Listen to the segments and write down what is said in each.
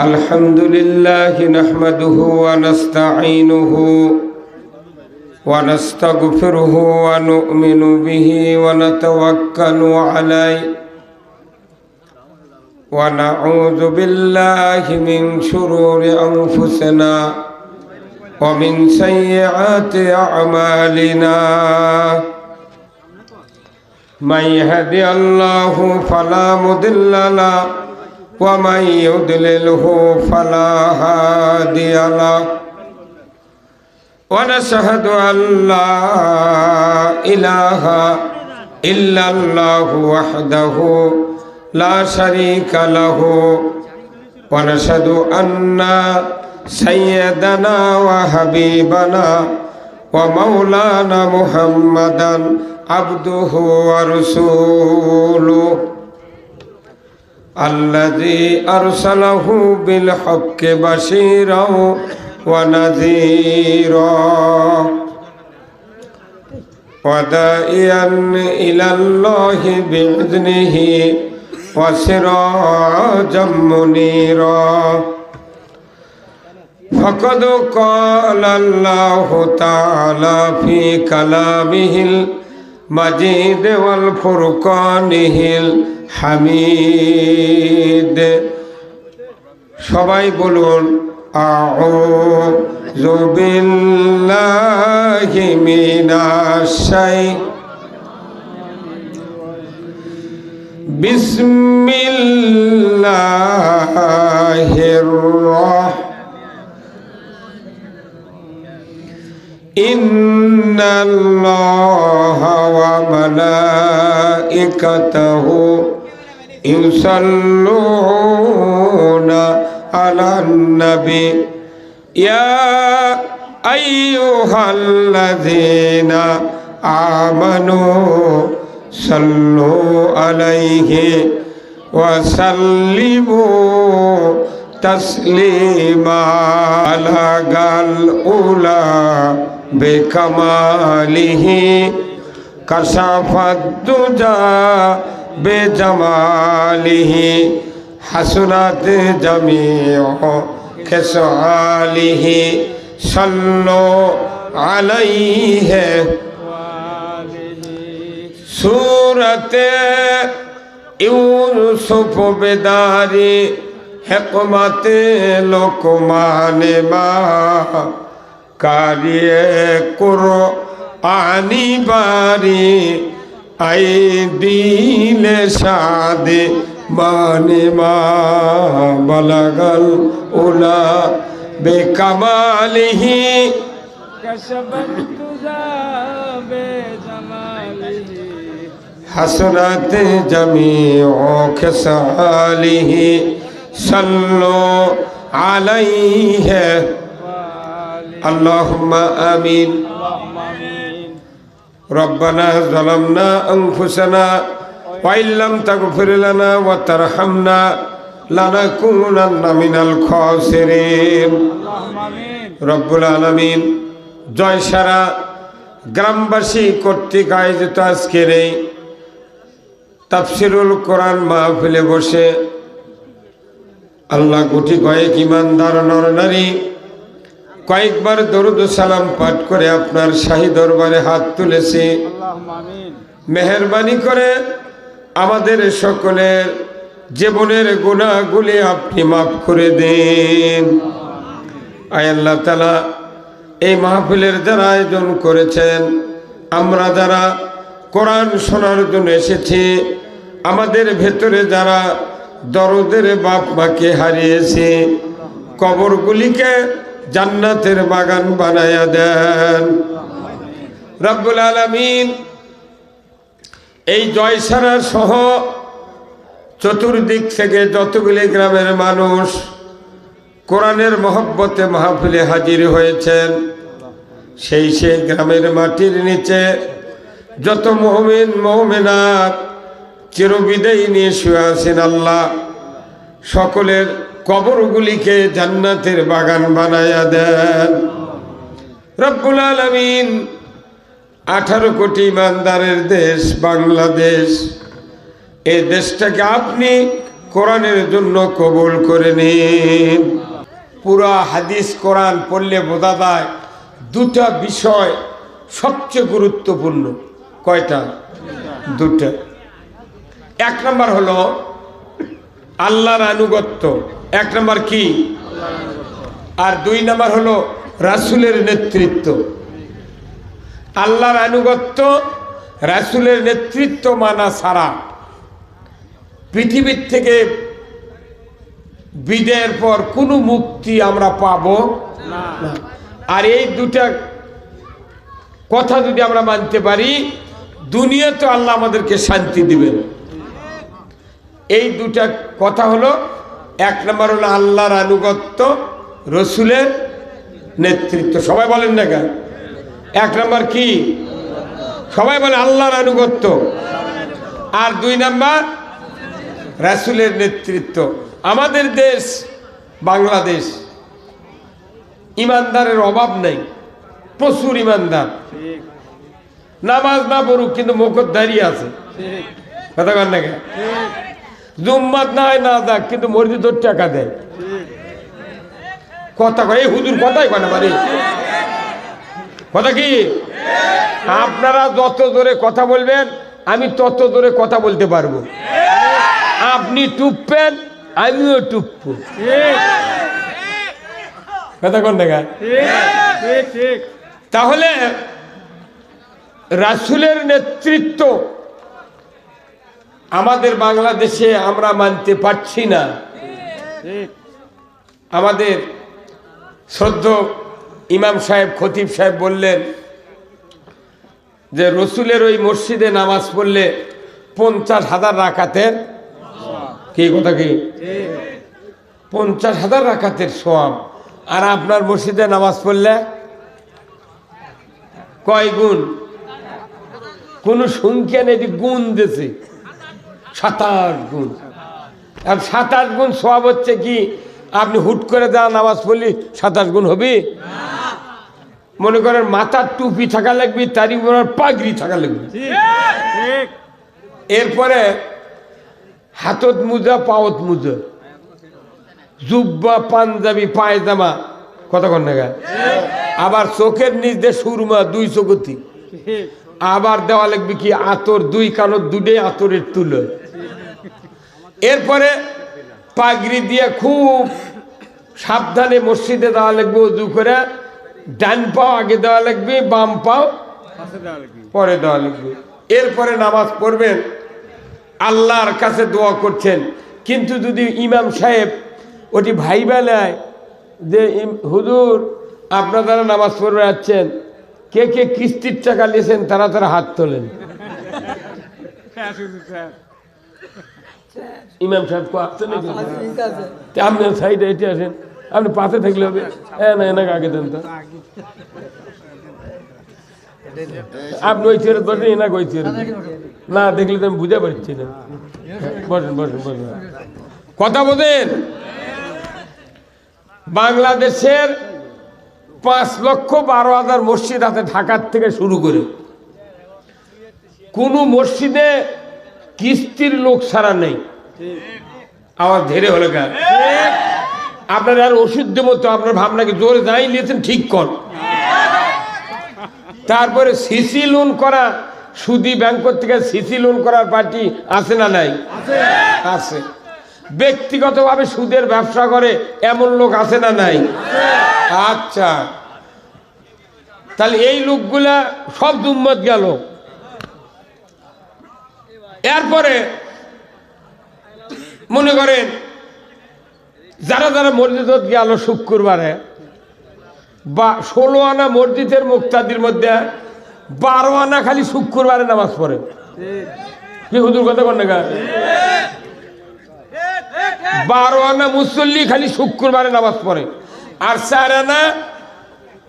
আলহামদুলিল্লাহ নাহমাদুহু ওয়া নাস্তাঈনুহু ওয়া নাস্তাগফিরুহু ওয়া নু'মিনু বিহি ওয়া নাতাওয়াক্কালু আলাইহি ওয়া নাউযু বিল্লাহি মিন শুরুরি আনফুসিনা ওয়া মিন সাইয়্যাতি আ'মালিনা মান ইয়াহদিহিল্লাহু ফালা মুদিল্লা লাহু ওয়া মান ইউদ্লিলহু ফালা হাদিয়া লাহু ওয়া নাশহাদু আল্লা ইলাহা ইল্লাল্লাহু ওয়াহদাহু লা শারীকা লাহু ওয়া নাশহাদু আন্না সাইয়্যিদানা ওয়া হাবিবানা ওয়া মাওলানা মুহাম্মাদান আবদুহু ওয়া রাসূলুহু আল্লাযী আরসালাহু বিল হাক্কি বাশীরাও ওয়া নাযীরা ওয়া দাঈয়ান ইলাল্লাহি বিইذনিহি ওয়া সিরাজাম মুনীরা ফাকাদ ক্বালা আল্লাহু তাআলা ফি কালামিহিল মাজিদ ওয়াল ফুরকানিহিল হামিদ। সবাই বলুন আউযু বিল্লাহি মিনাশ বিসমিল্লাহির রাহমানির ইন্নাল্লাহা ওয়া মালাইকাতাহু ইউসাল্লুনা আলান নবী ইয়া আইয়ুহাল্লাযীনা আমানু সাল্লু আলাইহি ওয়া সাল্লিমু তাসলিমা আলা গাল উলা বেকামালিহি কাশাফাদ দুজা বেজামালিহি হাসনাত জামিউ খিসালিহি সাল্লু আলাইহি সূরাতে ইউসুফ বেদারি হিকমতে লোকমানে মা কারিয়ে কুরআনি বারি আই দিলে সাদে মানে মা বালাগাল উলা বেকামালিহি কাশাফাত তুজা বেজামালিহি হাসনাত জামিউ খিসালিহি সাল্লু আলাইহি আল্লাহুম্মা আমিন। রব্বানা যালামনা আনফুসানা ওয়া ইল্লাম তাগফির লানা ওয়া তারহামনা লানাকুনান্না মিনাল খাসিরিন। রব্বুল আলামিন জয়সারা গ্রামবাসী কর্তৃক আয়োজিত আজকের এই তাফসিরুল কোরআন মাহফিলে বসে আল্লাহ গুটি কয়েক ইমানদার নরনারী কয়েকবার দরুদ সালাম পাঠ করে আপনার শাহী দরবারে হাত তুলেছি। মেহেরবানি করে আমাদের সকলের জীবনের গুনাহগুলি আপনি মাফ করে দিন। আয় আল্লাহ তাআলা, এই মাহফিলের যারা আয়োজন করেছেন, আমরা যারা কোরআন শোনার জন্য এসেছি, আমাদের ভেতরে যারা দরদের বাপ মাকে হারিয়েছি, কবরগুলিকে জান্নাতের বাগান বানায়া দেন রব্বুল আলামিন। এই জয়সারা সহ চতুর্দিক থেকে যতগুলি গ্রামের মানুষ কোরআনের মহব্বতে মাহফিলে হাজির হয়েছেন, সেই গ্রামের মাটির নিচে যত মুমিন মুমিনাত চিরবিদায় নিয়ে শুয়ে আছেন, আল্লাহ সকলের কবরগুলিকে জান্নাতের বাগান বানায়া দেন রব্বুল আলামিন। 18 কোটি ইমানদারের দেশ বাংলাদেশ, এই দেশটাকে আপনি কোরআনের জন্য কবুল করে নিন। পুরা হাদিস কোরআন পড়লে বোঝা যায় দুটা বিষয় সবচেয়ে গুরুত্বপূর্ণ। কয়টা? দুটা। এক নম্বর হলো আল্লাহর আনুগত্য, এক নম্বর কি, আর দুই নম্বর হলো রাসূলের নেতৃত্ব। আল্লাহর আনুগত্য, রাসূলের নেতৃত্ব মানা ছাড়া পৃথিবীর থেকে বিদায়ের পর কোনো মুক্তি আমরা পাবো না। আর এই দুটা কথা যদি আমরা মানতে পারি, দুনিয়াতে আল্লাহ আমাদেরকে শান্তি দিবেন। এই দুটা কথা হলো, এক নম্বর হলো আল্লাহর আনুগত্য, রসুলের নেতৃত্ব। সবাই বলেন না কেন? এক নম্বর কি? সবাই বলে আল্লাহর আনুগত্য, আর দুই নম্বর রাসূলের নেতৃত্ব। আমাদের দেশ বাংলাদেশ, ইমানদারের অভাব নেই, প্রচুর ইমানদার। নামাজ না পড়ুক কিন্তু মুখত দাঁড়িয়ে আছে, কথা কন না কেন? জুম্মাত না হয় না যাক কিন্তু মসজিদ টাকা দেয়। কথা কয় এই হুজুর কথাই কয় না, মানে কথা কি? আপনারা যত জোরে কথা বলবেন আমি তত জোরে কথা বলতে পারবো। আপনি টুপবেন আমিও টুপবো, কথা কোন দেখা। তাহলে রাসূলের নেতৃত্ব আমাদের বাংলাদেশে আমরা মানতে পারছি না। আমাদের শ্রদ্ধেয় ইমাম সাহেব, খতিব সাহেব বললেন যে রসুলের ওই মসজিদে নামাজ পড়লে 50,000 রাকাতের কি, কথা কি, 50,000 রাকাতের সওয়াব। আর আপনার মসজিদে নামাজ পড়লে কয় গুণ? কোন সংখ্যা নেই, গুণ দিয়েছে 27 গুণ। আর 27 গুণ সওয়াব হচ্ছে কি আপনি হুট করে যা নামাজ পড়লি 27 গুণ হবে? মনে করেন মাথার টুপি থাকা লাগবে, তারই উপর পাগড়ি থাকা লাগবে, এরপরে হাতত মুজা, পাওত মুজা, জুব্বা, পাঞ্জাবি, পায়জামা, কতক্ষণ না, আবার চোখের নিচ দিয়ে সুরমা 2 চোখতি, আবার দেওয়া লাগবে কি আতর, 2 কানত দুটে আতরের তুলো, এরপরে পাগড়ি দিয়ে খুব সাবধানে মসজিদে দেওয়া লাগবে, উজু করে ডান পাও আগে দেওয়া লাগবে, বাম পাও পরে দেওয়া লাগবে। এরপরে নামাজ পড়বেন, আল্লাহর কাছে দোয়া করছেন। কিন্তু যদি ইমাম সাহেব ওটি ভাইবা নেয় যে হুজুর আপনারা যারা নামাজ পড়বে যাচ্ছেন, কে কে কিস্তির টাকা নিয়েছেন তারা তারা হাত তোলেন। ইমাম সাহেব আসছেন নাকি? আপনার সাইডে এটি আসেন, আপনি পাশে থাকলে হবে। হ্যাঁ না, এনাকে আগে দেন তো। আপনি ওই চেয়ারে বসেন, এনাকে ওই চেয়ারে না, দেখলে তো আমি বুঝতে পারছি না। বসেন বসেন বসেন, কথা বোঝেন। বাংলাদেশের 5,12,000 মসজিদ আছে, ঢাকার থেকে শুরু করে। কোন মসজিদে কিস্তির লোক ছাড়া নেই। আওয়াজ ধীরে হলে কেন? আপনার আর ওষুধ দেবো তো, আপনার ভাবনাকে জোরে যাই নিয়েছেন ঠিক কর। তারপরে সিসি লোন করা, সুদি ব্যাংক থেকে সিসি লোন করার পার্টি আছে না নাই? আছে। ব্যক্তিগতভাবে সুদের ব্যবসা করে এমন লোক আছে না নাই? আচ্ছা, তাহলে এই লোকগুলা সব দুম্মত গেল। এরপরে মনে করেন যারা যারা মসজিদত গেল শুক্রবারে, বা 16 আনা মসজিদের মুক্তাদির মধ্যে 12 আনা খালি শুক্রবারে নামাজ পড়ে। কি হুজুর কথা বল না? 12 আনা মুসল্লি খালি শুক্রবারে নামাজ পড়ে, আর 4 আনা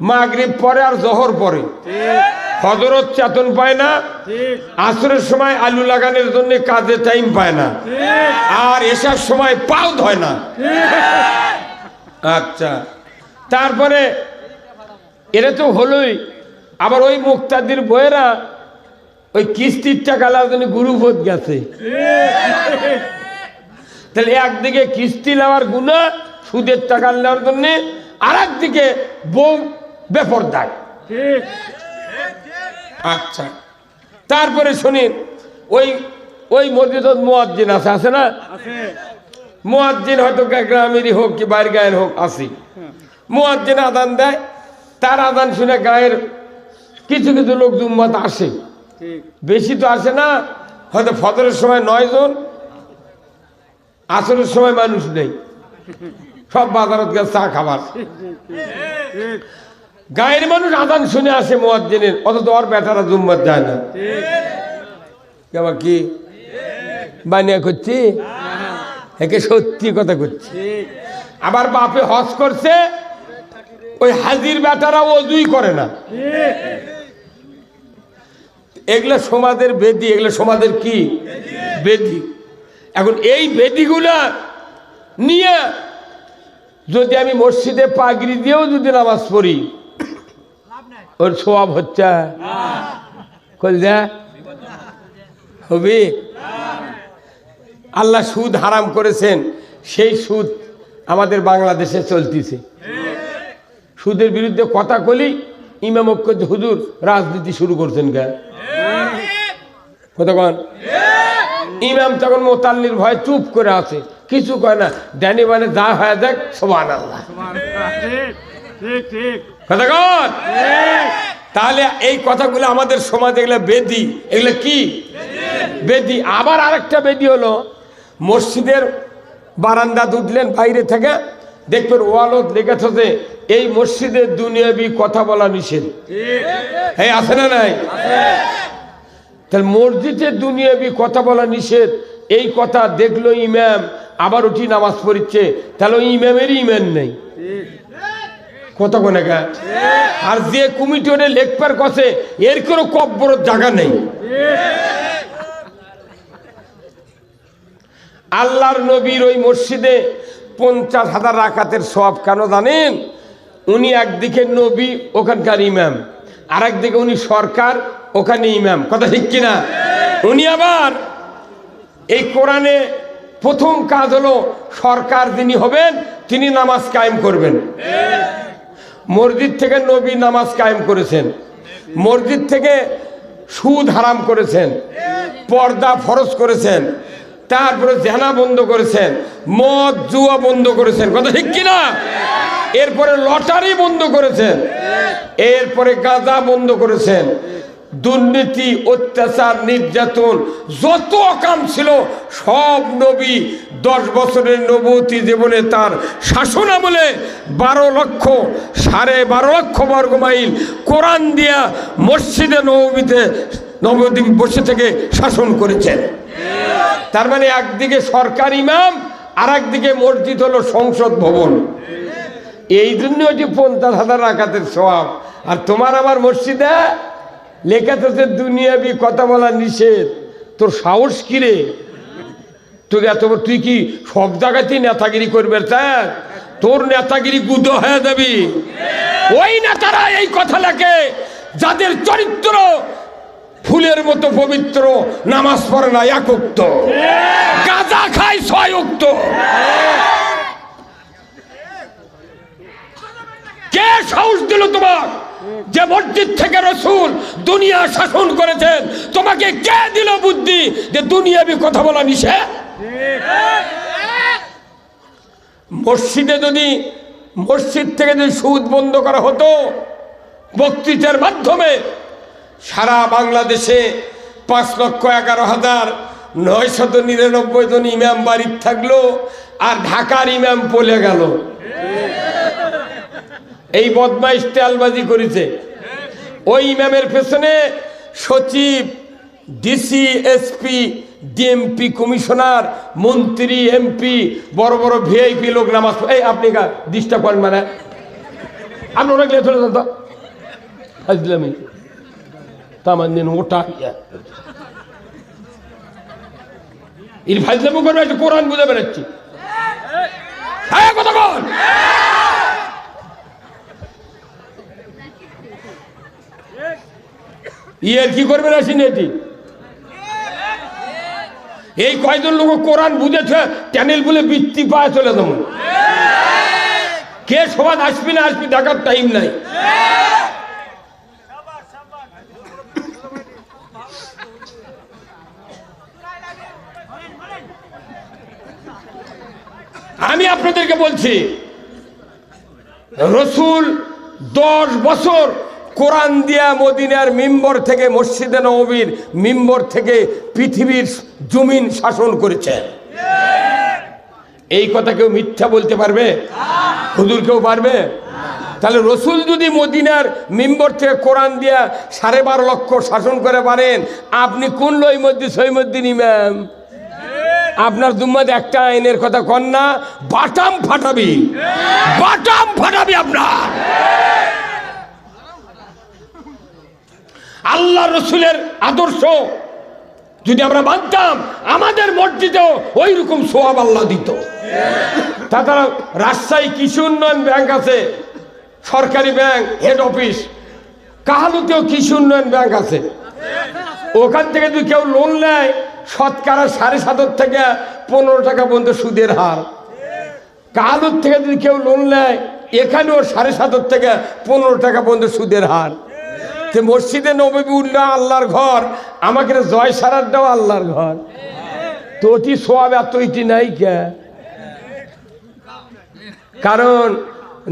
মাগরিব পরে আর জোহর পরে। ফজরত চেতন পায় না, আসরের সময় আলু লাগানোর জন্য কাজে টাইম পায় না, আর এসার সময় পাও ধয় না। আচ্ছা, তারপরে এরা তো হলোই। আবার ওই মুক্তাদির বইয়েরা ওই কিস্তির টাকা নেওয়ার জন্য গুরুপথ গেছে। তাহলে একদিকে কিস্তি নেওয়ার গুণা সুদের টাকা নেওয়ার জন্য, আর একদিকে বউ বেপরদায়। আচ্ছা, তারপরে শুনিন, ওই ওই মসজিদত মুয়াজ্জিন আছে না? মুয়াজ্জিন হয়তো গ্রামেরই হোক কি বাইরের গায়ের হোক আসি, মুয়াজ্জিন আদান দেয়, তার আদান শুনে গায়ের কিছু কিছু লোক জুম্মাত আসে, বেশি তো আসে না। হয়তো ফজরের সময় 9 জন, আসরের সময় মানুষ নেই, সব বাজারত গেছে চা খাবার। গায়ের মানুষ আদান শুনে আসে মুয়াজ্জিনের, অথচ ওর বেটারা জুম্মাত যায় না। কেমন কি বানিয়া করছি, একে সত্যি কথা করছি। আবার বাপে হজ করছে, ওই হাজির বেটারা ওযুই করে না। এগুলো সমাজের বেদি, এগুলো সমাজের কি বেদি। এখন এই বেদিগুলা নিয়ে যদি আমি মসজিদে পাগড়ি দিয়েও যদি নামাজ পড়ি, ওর সওয়াব হচ্ছে কইলা হবে। আল্লাহ সুদ হারাম করেছেন, সেই সুদ আমাদের বাংলাদেশে চলতেছে। সুদের বিরুদ্ধে কথা কলি ইমাম ঐক্য হুজুর রাজনীতি শুরু করছেন কেন? কতক্ষণ ইমাম তখন মোতাল্লির ভয় চুপ করে আছে, কিছু কয় না, ড্যানি মানে যা হয়ে যাক সুবহানাল্লাহ। কতক্ষণ? তাহলে এই কথাগুলো আমাদের সমাজে এগুলো বেদি, এগুলো কি বেদি। আবার আরেকটা বেদি হলো, মসজিদের বারান্দা উঠলেন বাইরে থেকে, দেখবেন ওয়ালত লেখা যে এই মসজিদের দুনিয়াবি কথা বলা নিষেধ। এই আছে না নাই? তাহলে মসজিদে দুনিয়াবি কথা বলা নিষেধ, এই কথা দেখলো ইমাম, আবার উঠি নামাজ পড়ছে, তাহলে ওই ইমামেরই ইমান নেই। কত কোনে গা? আর যে কমিটি ওরে লেখবার কছে, এর কোনো কব্বর জায়গা নেই। আল্লাহর নবীর ওই মসজিদে 50,000 রাকাতের সওয়াব কেন জানেন? উনি একদিকে নবী, ওখানকার ইমাম, আর একদিকে উনি সরকার, ওখানে ইমাম। কথা ঠিক কিনা? উনি আবার এই কোরআনে প্রথম কাজ হলো, সরকার যিনি হবেন তিনি নামাজ কায়েম করবেন। মসজিদ থেকে নবী নামাজ কায়েম করেছেন, মসজিদ থেকে সুদ হারাম করেছেন, পর্দা ফরজ করেছেন, তারপরে জেনা বন্ধ করেছেন, মদ জুয়া বন্ধ করেছেন। কথা ঠিক কিনা? এরপরে লটারি বন্ধ করেছেন, এরপরে গাঁজা বন্ধ করেছেন, দুর্নীতি, অত্যাচার, নির্যাতন, যত কাম ছিল সব নবী 10 বছরের নবুয়তি জীবনে তার শাসন আমলে 12 লক্ষ বর্গ মাইল কোরআন দিয়া মসজিদে নববীতে বসে থেকে শাসন করেছেন। তার মানে একদিকে সরকার ইমাম, আর একদিকে মসজিদ হলো সংসদ ভবন। এই জন্য ওটি 50,000 রাকাতের সওয়াব। আর তোমার আমার মসজিদে লেখা থাকে দুনিয়াবি কথা বলা নিষেধ। তোর সাহস কি রে? তোর এত, তুই কি সব জায়গাতেই নেতাগিরি করবে? স্যার, তোর নেতাগিরি গুদো হয়ে যাবি। ওই নেতারা এই কথা লেখে যাদের চরিত্র ফুলের মতো পবিত্র, নামাজ পড়ে না 1 ওয়াক্ত, গাঁজা খায় 6 ওয়াক্ত। কে সাহস দিল তোমার? যে মসজিদ থেকে রাসূল দুনিয়া শাসন করেছেন, তোমাকে কে দিল বুদ্ধি যে দুনিয়াবি কথা বলা নিষেধ? মসজিদে যদি মসজিদ থেকে যদি সুদ বন্ধ করা হতো, বক্তৃতার মাধ্যমে সারা বাংলাদেশে 5,11,999 জন ইমাম বাড়ির থাকলো, আর ঢাকার ইমাম পলে গেল। এই বদমাইশ তেলবাজি করেছে। ওই ইমামের পেছনে সচিব, ডিসি, এসপি, ডিএমপি, কমিশনার, মন্ত্রী, এমপি, বড় বড় ভিআইপি লোক নামাজ। এই আপনি ডিস্টার্ব করেন, মানে আপনি অনেক লেট হলে তো ফাজলামি তামান দিন ওটা এর ফাজলামি করবে, একটা কোরআন বুঝে বেড়াচ্ছি। হ্যাঁ, কথা বল। ইয়ের কি করবেন আসেনি এটি? এই কয়জন লোক কোরআন বুঝেছে চ্যানেল বলে বৃত্তি পায় চলে যাবো। কে সবাই আসবি না আসবি দেখার টাইম নাই। আমি আপনাদেরকে বলছি, রসুল 10 বছর কোরআন দিয়া মদিনার মিম্বর থেকে, মসজিদে নববীর মিম্বর থেকে পৃথিবীর জমিন শাসন করেছে। এই কথা কেউ মিথ্যা বলতে পারবে? হুজুর কেউ পারবে? তাহলে রসুল যদি মদিনার মিম্বর থেকে কোরআন দিয়া 12.5 লক্ষ শাসন করে পারেন, আপনি কোন সৈমদ্দিন ইমাম? আপনার দুম্মাদ একটা আইনের কথা কন না, বাটাম ফাটাবি, বাটাম ফাটাবি আপনার। আল্লাহ রসুলের আদর্শ যদি আমরা মানতাম, আমাদের মসজিদেও ওই রকম সোয়াব আল্লাহ দিত। তাছাড়া রাজশাহী কৃষি উন্নয়ন ব্যাংক আছে, সরকারি ব্যাংক, হেড অফিস। কাহালুতেও কৃষি উন্নয়ন ব্যাংক আছে। ওখান থেকে যদি কেউ লোন নেয়, শতকরা 7.5 থেকে 15 টাকা পর্যন্ত সুদের হার। কাহালুর থেকে যদি কেউ লোন নেয়, এখানেও 7.5 থেকে 15 টাকা পর্যন্ত সুদের হার। যে মসজিদে নববী উল্লাহ আল্লাহর ঘর, আমাকে জয় সারারটাও আল্লাহর ঘর, তো ওটি সোয়াব এতটি নাই কে? কারণ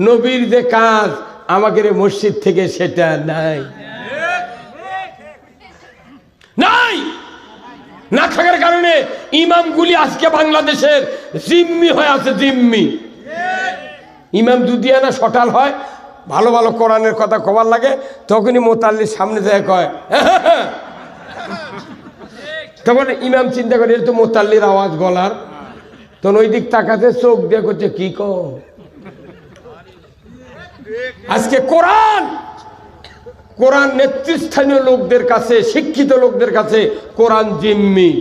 নবীর যে কাজ আমাকে মসজিদ থেকে সেটা নাই, নাই। না থাকার কারণে ইমামগুলি আজকে বাংলাদেশের জিম্মি হয়ে আছে, জিম্মি। ইমাম দুদিয়ানা সটাল হয়, ভালো ভালো কোরআনের কথা কবার লাগে, তখনই মোতাল্লির সামনে যায় কয়, তখন ইমাম চিন্তা করে তো মোতাল্লির আওয়াজ গলার, তখন ওই দিক তাকাতে চোখ দিয়ে করছে কি কম। আজকে কোরআন নেতৃস্থানীয় লোকদের কাছে, শিক্ষিত লোকদের কাছে কোরআন জিম্মি।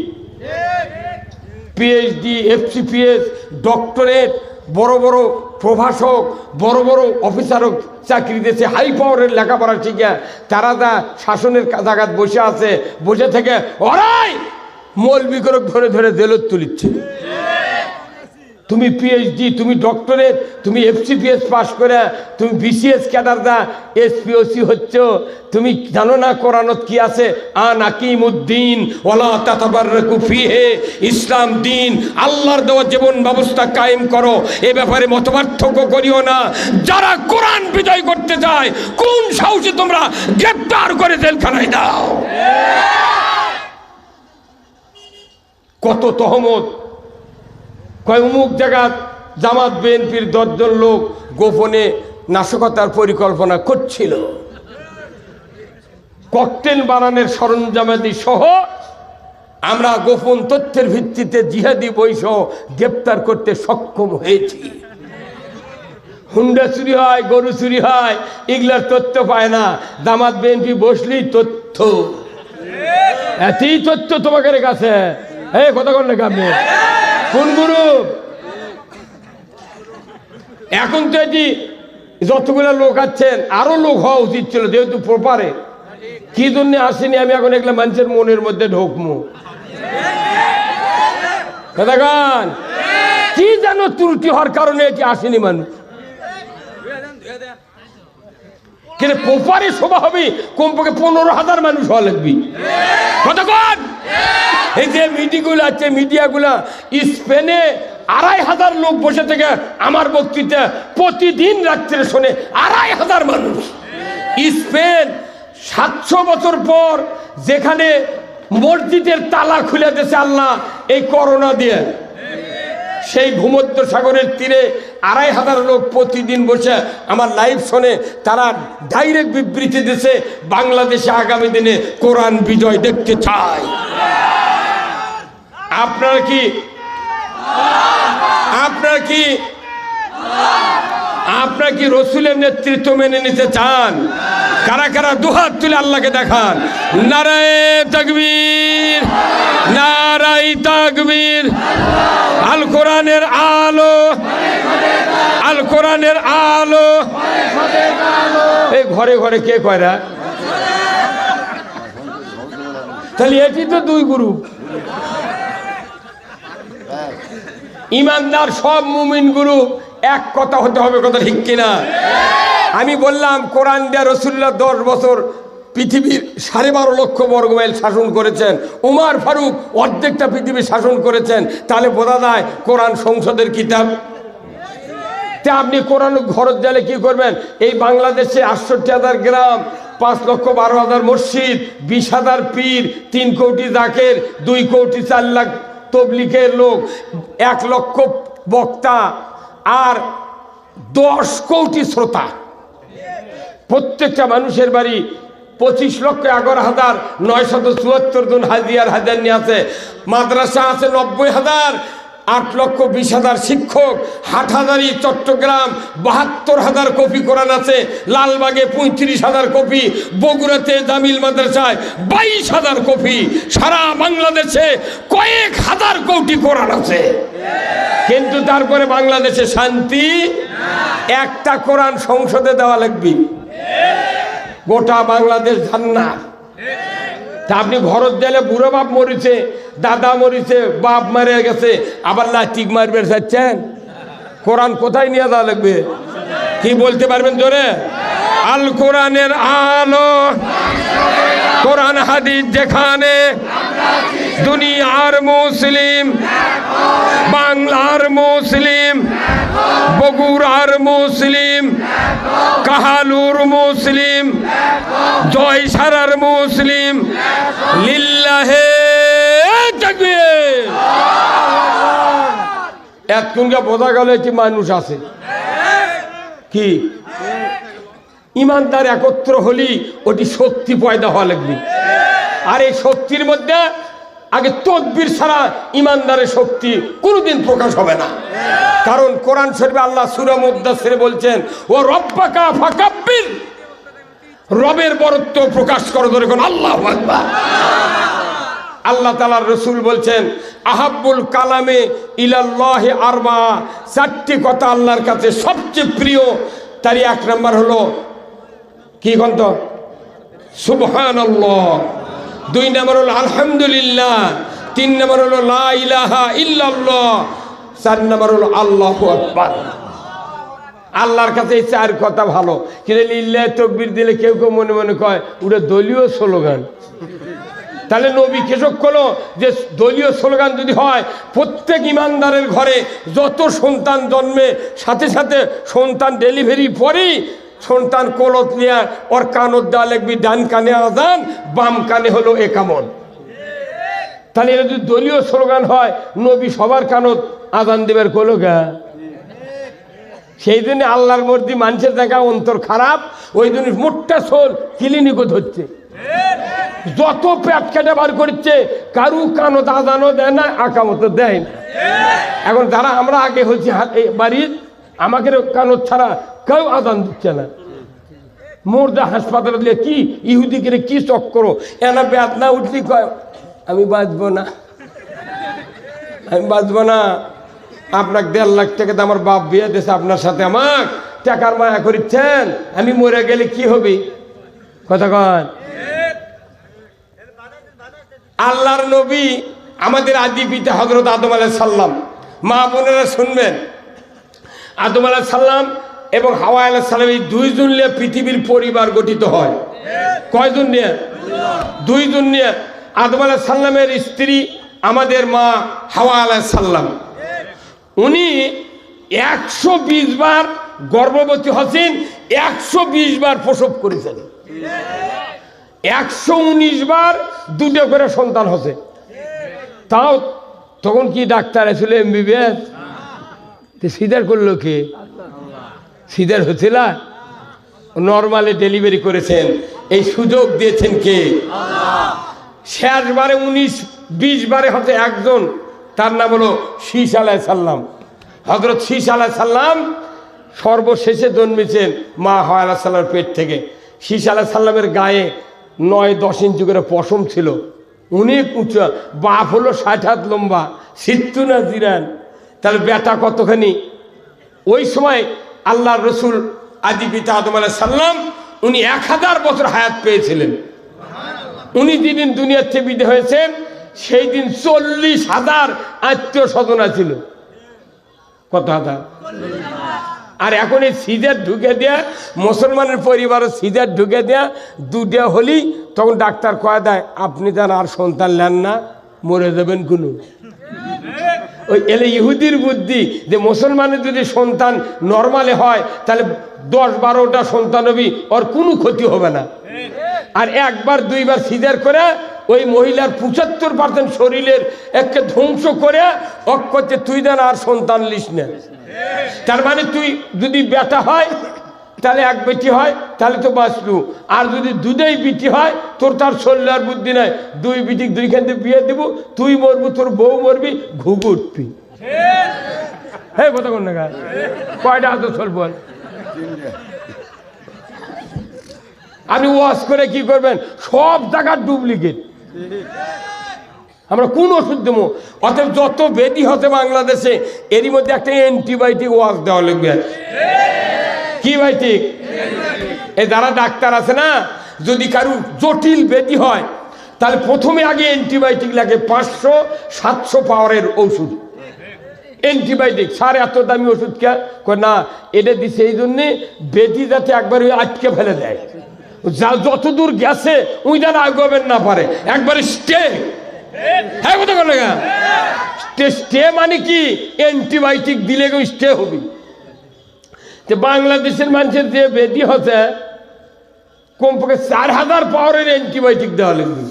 পিএইচডি, FCPS, ডক্টরেট, বড় বড় প্রভাষক, বড় বড় অফিসারও চাকরি দিয়েছে, হাই পাওয়ারের লেখাপড়া শিখে তারা যা শাসনের জায়গায় বসে আছে, বসে থেকে ওরাই মৌলবি করে ধরে ধরে জেলত তুলিচ্ছে। তুমি পিএইচডি, তুমি ডক্টরেট, তুমি FCPS পাস করে তুমি BCS ক্যাডার দা SPOC হচ্ছ, তুমি জানো না কোরআনত কি আছে? আকিমুদ্দিন ওয়ালা তাতাবাররাকু ফিহি, ইসলাম দিন আল্লাহর দেওয়া জীবন ব্যবস্থা কায়েম করো, এ ব্যাপারে মতপার্থক্য করিও না। যারা কোরআন বিজয় করতে চায়, কোন সাহসে তোমরা গ্রেফতার করে জেলখানায় দাও? কত তহমত। কয় অমুক জায়গা জামাত বিএনপির 10 জন লোক গোপনে নাশকতার পরিকল্পনা করছিল, ককটেল বানানোর সরঞ্জামাদি সহ আমরা গোপন তথ্যের ভিত্তিতে জিহাদি বৈসহ গ্রেপ্তার করতে সক্ষম হয়েছি। হুন্ডা চুরি হয়, গরু চুরি হয়, এগুলার তথ্য পায় না, জামাত বিএনপি বসলেই তথ্য। এতই তথ্য তোমাদের কাছে, এই কথা কন না আপনি কোন গ্রুপ? এখন তো এটি যতগুলো লোক আছেন, আরো লোক হওয়া উচিত ছিল, যেহেতু প্রপারে। কি জন্য আসেনি আমি এখন এগুলো মানুষের মনের মধ্যে ঢোকমু। গান কি যেন ত্রুটি হওয়ার কারণে এটি আসেনি মানুষ। কিন্তু প্রপারে সভা হবে, কমপক্ষে 15,000 মানুষ হওয়া লাগবে। কতক্ষণ এই যে মিডিয়াগুলো আছে, মিডিয়াগুলা স্পেনে 2,500 লোক বসে থেকে আমার বক্তৃতা প্রতিদিন রাত্রে শোনে, 2,500 মানুষ। স্পেন 700 বছর পর যেখানে মসজিদের তালা খুলে দিয়েছে আল্লাহ এই করোনা দিয়ে, সেই ভূমধ্য সাগরের তীরে 2,500 লোক প্রতিদিন বসে আমার লাইভ শোনে। তারা ডাইরেক্ট বিবৃতি দিয়েছে, বাংলাদেশে আগামী দিনে কোরআন বিজয় দেখতে চায়। আপনারা কি রসুলের নেতৃত্ব মেনে নিতে চান? কারা কারা দুহাত তুলে আল্লাহকে দেখান। নারায়ে তাকবীর, নারায়ে তাকবীর। আল কোরআনের আলো, আল কোরআনের আলো। এই ঘরে ঘরে কে কয়রা? তাহলে এটি তো দুই গ্রুপ। ইমানদার সব মুমিন গ্রুপ এক কথা হতে হবে, কথা ঠিক কিনা? আমি বললাম কোরআন দিয়া রাসূলুল্লাহ 10 বছর পৃথিবীর 12.5 লক্ষ বর্গমাইল শাসন করেছেন, উমর ফারুক অর্ধেকটা পৃথিবী শাসন করেছেন, তাহলে বোঝা যায় কোরআন সংসদের কিতাব। তা আপনি কোরআন ঘরত গেলে কি করবেন? এই বাংলাদেশে 68,000 গ্রাম, 5,12,000 মসজিদ, 20,000 পীর, 3 কোটি জাকের, 2 কোটি 4 লাখ তবলিগের লোক, 1 লক্ষ বক্তা আর 10 কোটি শ্রোতা, প্রত্যেকটা মানুষের বাড়ি 25,11,974 জন হাজিয়ার হাজার নিয়ে আছে, মাদ্রাসা আছে 90,000, 8,20,000 শিক্ষক, হাটহাজারি চট্টগ্রাম 72,000 কপি কোরআন আছে, লালবাগে 35,000 কপি, বগুড়াতে জামিল মাদ্রাসায় 22,000 কপি, সারা বাংলাদেশে কয়েক হাজার কোটি কোরআন আছে। কিন্তু তারপরে বাংলাদেশে শান্তি, একটা কোরআন সংসদে দেওয়া লাগবে, গোটা বাংলাদেশ জান্নাত। তা আপনি ঘরত গেলে বুড়ো বাপ মরিছে, দাদা মরিছে, বাপ মারে গেছে, আবার লাস্টিক মারবে চাচ্ছেন? কোরআন কোথায় নিয়ে যাওয়া লাগবে? কি বলতে পারবেন জোরে? আল কোরআনের আলো, কোরআন হাদিস যেখানে, দুনিয়ার মুসলিম, বাংলার মুসলিম, বগুড়ার মুসলিম, কাহালুর মুসলিম, জয়সারার মুসলিম, লিল্লাহে তাকবীর। এতক্ষণকে বোঝা গেল এটি মানুষ আছে কি? ইমানদার একত্র হলি ওটি শক্তি পয়দা হওয়া লাগবে। আর এই শক্তির মধ্যে আগে তদবির ছাড়া ইমানদারের শক্তি কোনোদিন প্রকাশ হবে না। কারণ কোরআন শরীফে আল্লাহ সূরা মুদ্দাসসিরে বলছেন, ও রব্বাকা ফাকাব্বির, রবের বরত্ব প্রকাশ করো, ধরে কোন আল্লাহু আকবার। আল্লাহ তাআলার রাসূল বলছেন, আহাব্বুল কালামে ইলাল্লাহি আরবা, 4টি কথা আল্লাহর কাছে সবচেয়ে প্রিয়। তারই 1 নম্বর হলো কি গন্ত? সুবহানাল্লাহ। 2 নম্বর হলো আলহামদুলিল্লাহ। 3 নম্বর হলো লা ইলাহা ইল্লাল্লাহ। 4 নম্বর হলো আল্লাহু আকবার। আল্লাহর কাছে এই 4 কথা ভালো। কিন্তু লিল্লাহ তাকবীর দিলে কেউ কেউ মনে মনে কয় ওটা দলীয় স্লোগান। তাহলে নবী কেশক করলো যে দলীয় স্লোগান যদি হয়, প্রত্যেক ইমানদারের ঘরে যত সন্তান জন্মে সাথে সাথে সন্তান ডেলিভারি পরেই সন্তান কলত নিয়ে ওর কানত দেওয়া লাগবি, ডান কানে আজান, বাম কানে হলো একামত। তাহলে এটা যদি দলীয় স্লোগান হয়, নবী সবার কানত আজান দেবের কলো গা। সেই জন্য আল্লাহর মর্জি মানুষের দেখা অন্তর খারাপ, ওই জন্য মোটটা সোল ক্লিনিকও ধরছে, যত পেট কেটে বার করছে, কারু কানত আজানও দেয় না, আকামতও দেয় না। এখন যারা আমরা আগে হয়েছি বাড়ির, আমাকে কানত ছাড়া কেউ আজান দিচ্ছে না। মোর্দা হাসপাতালে দিলে কি ইহুদিকে কি চক্কর, এনা ব্যাত না উঠলি কয় আমি বাঁচবো না, আমি বাঁচবো না। আপনাকে 1.5 লাখ টাকা দিয়ে আমার বাপ বিয়ে দিয়েছে, আপনার সাথে আমার টাকার মায়া করিচ্ছেন, আমি মরে গেলে কি হবে? কথা কন। আল্লাহর নবী আমাদের আদি পিতা হযরত আদম আলাইহিস সালাম, মা বোনেরা শুনবেন, আদম আলাইহিস সালাম এবং হাওয়া আলাইহিস সালাম এই 2 জন নিয়ে পৃথিবীর পরিবার গঠিত হয়। কয়জন নিয়ে? 2 জন নিয়ে। আদম আলাইহিস সালামের স্ত্রী আমাদের মা হাওয়া আলাইহিস সালাম, উনি 120 বার গর্ভবতী হয়েছেন, 120 বার প্রসব করেছেন, 119 বার 2টো করে সন্তান হচ্ছে। তাও তখন কি ডাক্তার আসলে এমবিবিএস? সিজার করলো কে? সিজার হচ্ছিল, নর্মালি ডেলিভারি করেছেন, এই সুযোগ দিয়েছেন কে? শেষবারে 19-20 বারে হচ্ছে একজন, তার নাম হলো শীস আলাইহিস সালাম। হযরত শীস আলাইহিস সালাম সর্বশেষে জন্মেছেন মা হাওয়া আলাইহিস সালামের পেট থেকে। শীস আলাইহিস সালামের গায়ে 9-10 ইঞ্চি করে পশম ছিল, অনেক উঁচু। বাপ হলো 60 হাত লম্বা, সিত্তু না জিরান। তাহলে বেটা কতখানি? ওই সময় আল্লাহর রসুল আদি পিতা আদম আলাইহিস সালাম উনি 1000 বছর হায়াত পেয়েছিলেন। উনি যেদিন দুনিয়ার থেকে বিদায় হয়েছেন সেই দিন 40,000 আত্মীয় স্বজন ছিল। কত হাজার? আর এখন এই সিজার ঢুকে দেয়া, মুসলমানের পরিবারও সিজার ঢুকে দেয়া, দুটা হলেই তখন ডাক্তার কয়ে দেয় আপনি যেন আর সন্তান নেন না, মরে যাবেন কোনো। ওই এলে ইহুদির বুদ্ধি যে মুসলমানের যদি সন্তান নর্মালে হয় তাহলে 10-12টা সন্তান হবি, ওর কোনো ক্ষতি হবে না। আর একবার দুইবার সিজার করে ওই মহিলার 75% শরীরের একে ধ্বংস করে করতে তুই দেন আর সন্তান লিস না। তার মানে তুই যদি বেটা হয় তাহলে এক বেটি হয়, তাহলে তো বাঁচলু। আর যদি দুধেই বিটি হয় তোর তার শরীর আর বুদ্ধি নাই, দুই বিটি দুইখান থেকে বিয়ে দিব, তুই মরবি, তোর বউ মরবি, ঘুঘু উঠবি। হ্যাঁ কথা কোন না কয়টা হাতে চল বল। আপনি ওয়াশ করে কি করবেন? সব জায়গার ডুপ্লিকেট। আমরা কোন ওষুধ দেবো? অতএব যত বেদি হতে বাংলাদেশে এরই মধ্যে একটা অ্যান্টিবায়োটিক ওয়াশ দেওয়া লাগবে। কি বায়োটিক? এই যারা ডাক্তার আছে না, যদি কারো জটিল বেদি হয় তাহলে প্রথমে আগে অ্যান্টিবায়োটিক লাগে, 500-700 পাওয়ারের ওষুধ অ্যান্টিবায়োটিক। স্যার এত দামি ওষুধ কে? না, এটা দিছে এই জন্যে বেদি যাতে একবার আটকে ফেলে দেয়, যা যত দূর গেছে ওই যেন আগবেন না পারে, একবারে স্টে। হ্যাঁ কথা বলে স্টে মানে কি? অ্যান্টিবায়োটিক দিলে স্টে হবে। যে বাংলাদেশের মানুষের যে বেদি হচ্ছে কমপক্ষে 4000 পাওয়ারের অ্যান্টিবায়োটিক দেওয়া লাগবে।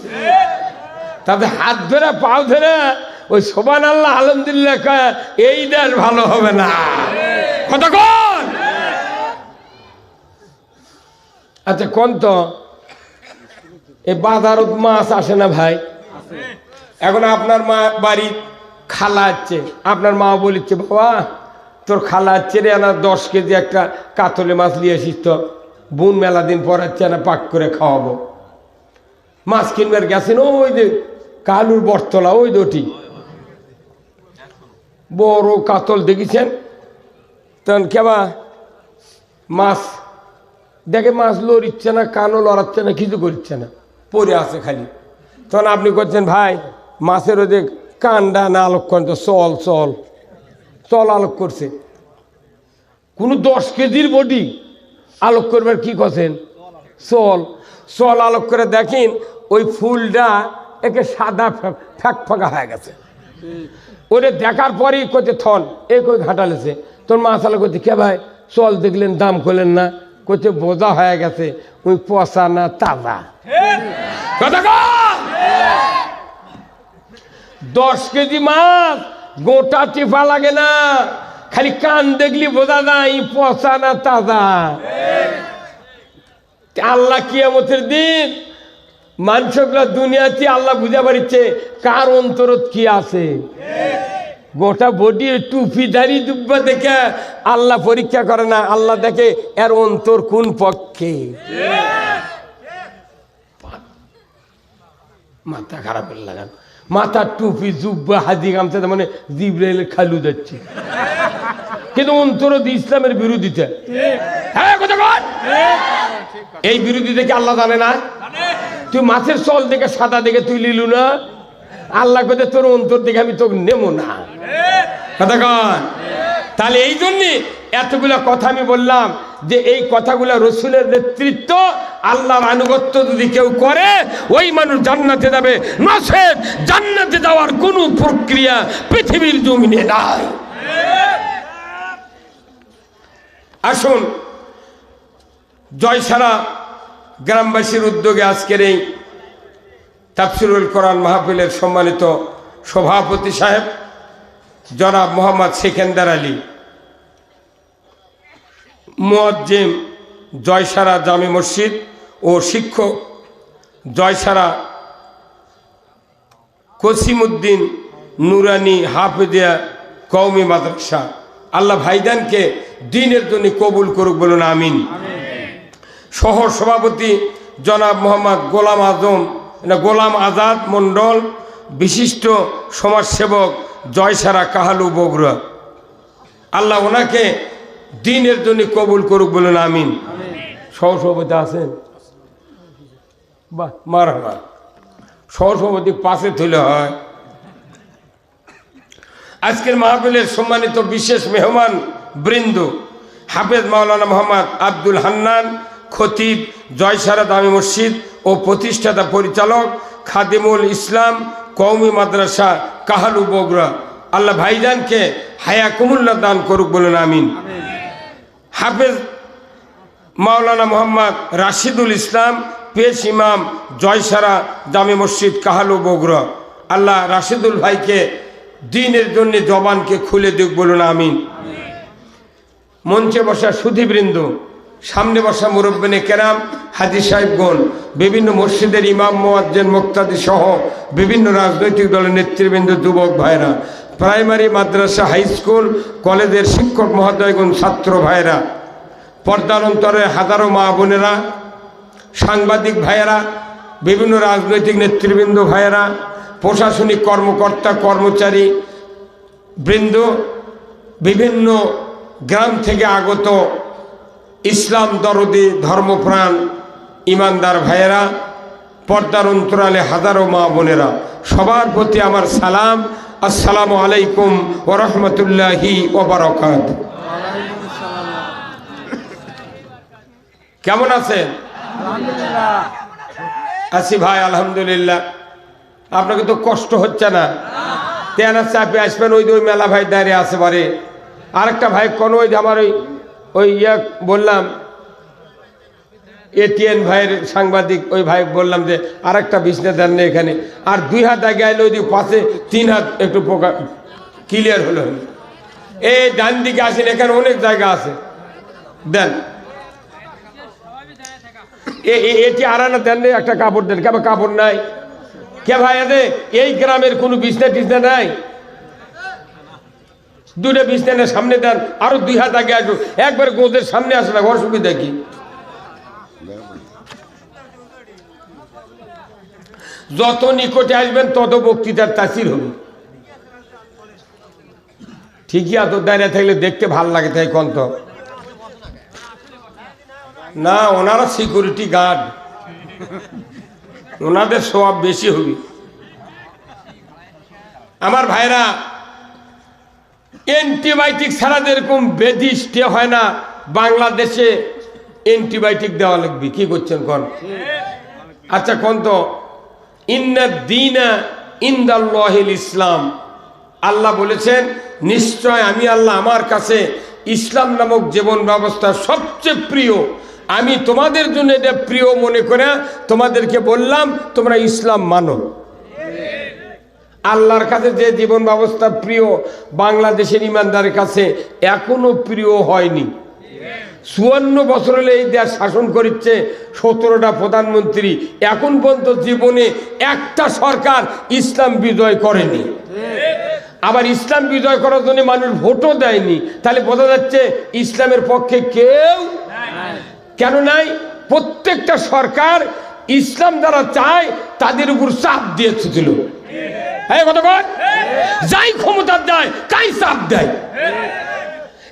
তাদের হাত ধরে পাও ধরে ওই সুবহানাল্লাহ আলহামদুলিল্লাহ এই দেশ ভালো হবে না। কথা কোন? আচ্ছা কোন তো এই বাজারত মাছ আসে না ভাই? এখন আপনার মা বাড়ি খালা আছে, আপনার মা বলিচ্ছে বাবা তোর খালা আছে রে না 10 কেজি একটা কাতলে মাছ নিয়ে আসিস তো, বোন মেলা দিন পর হচ্ছে না পাক করে খাওয়াবো। মাছ কিনবার গেছেন ওই যে কালুর বটতলা, ওই দুটি বড় কাতল দেখেছেন, তখন কেবা মাছ দেখে মাছ লড়িচ্ছে না, কানও লড়াচ্ছে না, কিছু করছে না, পড়ে আছে খালি। তখন আপনি করছেন ভাই মাছের ওই যে কান্ডা না আলোক করেন তো, চল চল চল আলোক করছে। কোনো 10 কেজির বডি আলোক করবার কি করছেন? চল চল আলোক করে দেখেন ওই ফুলটা একে সাদা ফ্যাক ফাঁকা হয়ে গেছে। ওরে দেখার পরেই করছে থন এ কই ঘাটালেছে। তোর মাছ আলো করছে কে ভাই? চল দেখলেন দাম করলেন না, করছে বোঝা হয়ে গেছে ওই পচা না তাজা। কথা 10 কেজি মাছ গোটা টিপা লাগে না, খালি কান দেখলি বোঝা যায় পচা না তাজা। আল্লাহ কিয়ামতের দিন মানুষগুলা দুনিয়াতে আল্লাহ বুঝা পারিচ্ছে কার অন্তরত কি আছে। গোটা বডি টুপি দাড়ি দুব্বা দেখে আল্লাহ পরীক্ষা করে না, আল্লাহ দেখে এর অন্তর কোন পক্ষে। মাথা খারাপ লাগান, মাথার টুপি জুব্বা হাজি গামছা মানে জিব্রাইল খালু যাচ্ছে, কিন্তু অন্তর ইসলামের বিরোধিতা। হ্যাঁ কথা বল, এই বিরোধিতা কি আল্লাহ জানে না? তুই মাছের চল দেখে সাদা দেখে তুই লিলু না, আল্লাহ কথা তোর অন্তর দেখে আমি তোকে নেবো না। কথা কন। তাহলে এই জন্যে এতগুলা কথা আমি বললাম যে এই কথাগুলা রসুলের নেতৃত্ব, আল্লাহর আনুগত্য যদি কেউ করে ওই মানুষ জান্নাতে যাবে, নচেৎ জান্নাতে যাওয়ার কোনো প্রক্রিয়া পৃথিবীর জমিনে নাই। আসুন জয়সারা গ্রামবাসীর উদ্যোগে আজকের এই তাফসিরুল কোরআন মাহফিলের সম্মানিত সভাপতি সাহেব জনাব মোহাম্মদ সেকেন্দার আলী, মুয়াজ্জিম জয়সারা জামে মসজিদ ও শিক্ষক জয়সারা কসিমউদ্দিন নুরানি হাফেজিয়া কওমি মাদ্রাসা, আল্লাহ ভাইজানকে দ্বীনের জন্য কবুল করুক, বলুন আমিন। সহ সভাপতি জনাব মোহাম্মদ গোলাম আজাদ মণ্ডল, বিশিষ্ট সমাজসেবক জয়সারা কাহালু বগুড়া, আল্লাহ ওনাকে দ্বীনের জন্য কবুল করুক, বলুন আমিন। সহ সভাপতি আছেন? বাহ মারহাবা। সহসভাপতি পাশে তুলে হয়। আজকের মাহফিলের সম্মানিত বিশেষ মেহমান বৃন্দ হাফেজ মাওলানা মোহাম্মদ আব্দুল হান্নান, খতিব জয়সারা দামি মসজিদ ও প্রতিষ্ঠাতা পরিচালক খাদিমুল ইসলাম কওমি মাদ্রাসা কাহালু বগুড়া, আল্লাহ ভাইজানকে হায়াকুমুল্লাহ দান করুক, বলুন আমিন। হাফেজ মাওলানা মোহাম্মদ রাশিদুল ইসলাম, পেশ ইমাম জয়সারা জামে মসজিদ কাহালু বগুড়া, আল্লাহ রাশিদুল ভাইকে দ্বীনের জন্য জবানকে খুলে দিক, বলুন আমিন। মঞ্চে বসা সুধীবৃন্দ, সামনে বসা মুরব্বিনে কেরাম, হাজী সাহেবগণ, বিভিন্ন মসজিদের ইমাম মুয়াজ্জিন মুক্তাদি সহ বিভিন্ন রাজনৈতিক দলের নেতৃবৃন্দ, যুবক ভাইরা, প্রাইমারি মাদ্রাসা হাই স্কুল কলেজের শিক্ষক মহোদয়গণ, ছাত্র ভাইরা, পর্দার অন্তরে হাজারো মা বোনেরা, সাংবাদিক ভাইয়েরা, বিভিন্ন রাজনৈতিক নেতৃবৃন্দ ভাইয়েরা, প্রশাসনিক কর্মকর্তা কর্মচারী বৃন্দ, বিভিন্ন গ্রাম থেকে আগত ইসলাম দরদি ধর্মপ্রাণ ইমানদার ভাইয়েরা, পর্দার অন্তরালে হাজারো মা বোনেরা, সবার প্রতি আমার সালাম, আসসালামু আলাইকুম ওয়া রাহমাতুল্লাহি ওয়া বারাকাতুহু। কেমন আছেন? আলহামদুলিল্লাহ। আছি ভাই, আলহামদুলিল্লাহ। আপনাকে তো কষ্ট হচ্ছে না? তেনা চাপে আসবেন, ওই ওই মেলা ভাই দাঁড়িয়ে আছে বারে। আরেকটা ভাই কোন ওই যে আমার ওই বললাম এটিএন ভাইয়ের সাংবাদিক, ওই ভাই বললাম যে আরেকটা বিছনা দেন না এখানে, আর 2 হাত আগে আইলে ওই পাশে 3 হাত একটু পোকা ক্লিয়ার হলো। এই ডান দিকে আসেন, এখানে অনেক জায়গা আছে, দেন। এটি আরানা দেন, একটা কাপড় দেন। কেমন কাপড় নাই কে ভাই? এই গ্রামের কোনো বিছনা টিছনা নাই? 2টা বিছনা সামনে দেন, আরো 2 হাত আগে আসবো, একবার গোদের সামনে আসে না, অসুবিধা কি? যত নিকটে আসবেন তত বক্তৃতার তাসির হবে। ঠিকই এত দাঁড়িয়ে থাকলে দেখতে ভাল লাগে, তাই কন্ত না, ওনারা সিকিউরিটি গার্ড, ওনাদের স্বভাব বেশি হবে। আমার ভাইরা, অ্যান্টিবায়োটিক ছাড়া যেরকম ব্যাধি স্টে হয় না, বাংলাদেশে অ্যান্টিবায়োটিক দেওয়া লাগবে। কি করছেন কোন? আচ্ছা কোন তো, ইন্না দীনা ইনদাল্লাহিল ইসলাম, আল্লাহ বলেছেন নিশ্চয় আমি আল্লাহ, আমার কাছে ইসলাম নামক জীবন ব্যবস্থা সবচেয়ে প্রিয়। আমি তোমাদের জন্য এটা প্রিয় মনে করে তোমাদেরকে বললাম, তোমরা ইসলাম মানো। আল্লাহর কাছে যে জীবন ব্যবস্থা প্রিয়, বাংলাদেশের ইমানদারের কাছে এখনো প্রিয় হয়নি। 54 বছর হলে এই দেশ শাসন করছে, 17টা প্রধানমন্ত্রী, এখন পর্যন্ত জীবনে একটা সরকার ইসলাম বিজয় করেনি। আবার ইসলাম বিজয় করার জন্য মানুষ ভোটও দেয়নি। তাহলে বোঝা যাচ্ছে ইসলামের পক্ষে কেউ কেন নাই? প্রত্যেকটা সরকার ইসলাম যারা চায় তাদের উপর চাপ দিয়েছিল। হ্যাঁ কথা বল, যাই ক্ষমতা দেয় তাই চাপ দেয়।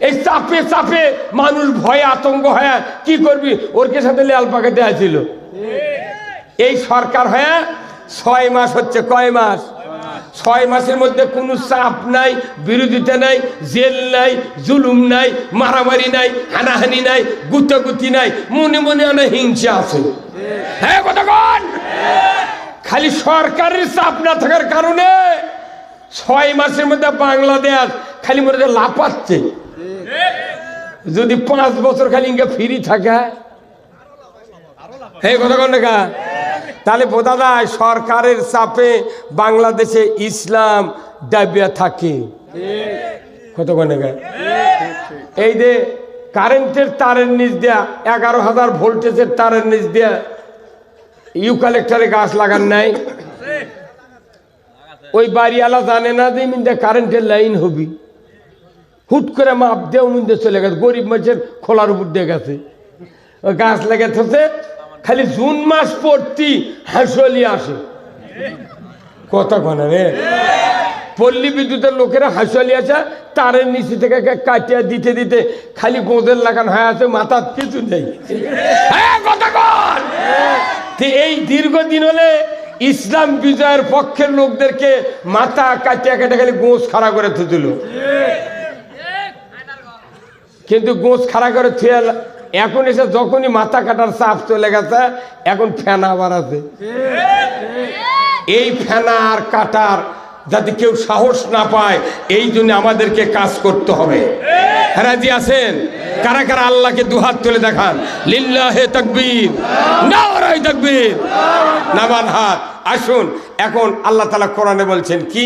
এই চাপে চাপে মানুষ ভয়ে আতঙ্ক হয়ে কি করবি, ওর কে সাথে লেয়াল পাকাতে আসছিল। এই সরকার হয়ে 6 মাস হচ্ছে। কয় মাস? 6 মাসের মধ্যে কোনো চাপ নাই, বিরোধিতা নাই, জেল নাই, জুলুম নাই, মারামারি নাই, হানাহানি নাই, গুতাগুতি নাই, মনে মনে অনেক হিংসা আছে। হ্যাঁ কথা বল। খালি সরকারের চাপ না থাকার কারণে 6 মাসের মধ্যে বাংলাদেশ খালি মনে হয় লাফাচ্ছে। যদি 5 বছর খালি ইনকা ফ্রি থাকে, হ্যাঁ কথা কন না, তাহলে বোঝা যায় সরকারের চাপে বাংলাদেশে ইসলাম দাবিয়া থাকে। কত কন না, এই যে কারেন্টের তারের নিচ দেয়া 11,000 ভোল্টেজের তারের নিচ দেয়া ইউক্যালিপটাসে গাছ লাগান নাই, ওই বাড়িওয়ালা জানে না যে মিন্দে কারেন্টের লাইন হবি, হুট করে মাপ দেও মিন্দে চলে গেছে, গরিব মানুষের খোলার উপর দিয়ে গেছে, ওই গাছ লেগে থাকছে। খালি জুন মাস পড়তি হাঁসলি আসে। কথা কনা রে, পল্লী বিদ্যুতের লোকেরা হাঁসলি আছে, তারের নিচে থেকে কাটিয়া দিতে দিতে খালি গোঁদের লাগান হয়ে আছে, মাথার কিছু নেই। কথা কন। এই দীর্ঘদিন হলে ইসলাম বিজয়ের পক্ষের লোকদেরকে মাথা কাটিয়া কাটা খালি গোঁস খাড়া করে থুছিল, কিন্তু গোঁস খাড়া করে থুয়ে এখন এসে যখনই মাথা কাটার চাপ চলে গেছে এখন ফেনা আবার আছে। এই ফেনা আর কাটার যাতে কেউ সাহস না পায়, এই জন্য আমাদেরকে কাজ করতে হবে। রাজি আছেন? কারা কারা আল্লাহকে দুহাত তুলে দেখান, লিল্লাহে তাকবীর, নারায়ে তাকবীর, নামান হাত। আসুন, এখন আল্লাহ তাআলা কোরআনে বলছেন কি,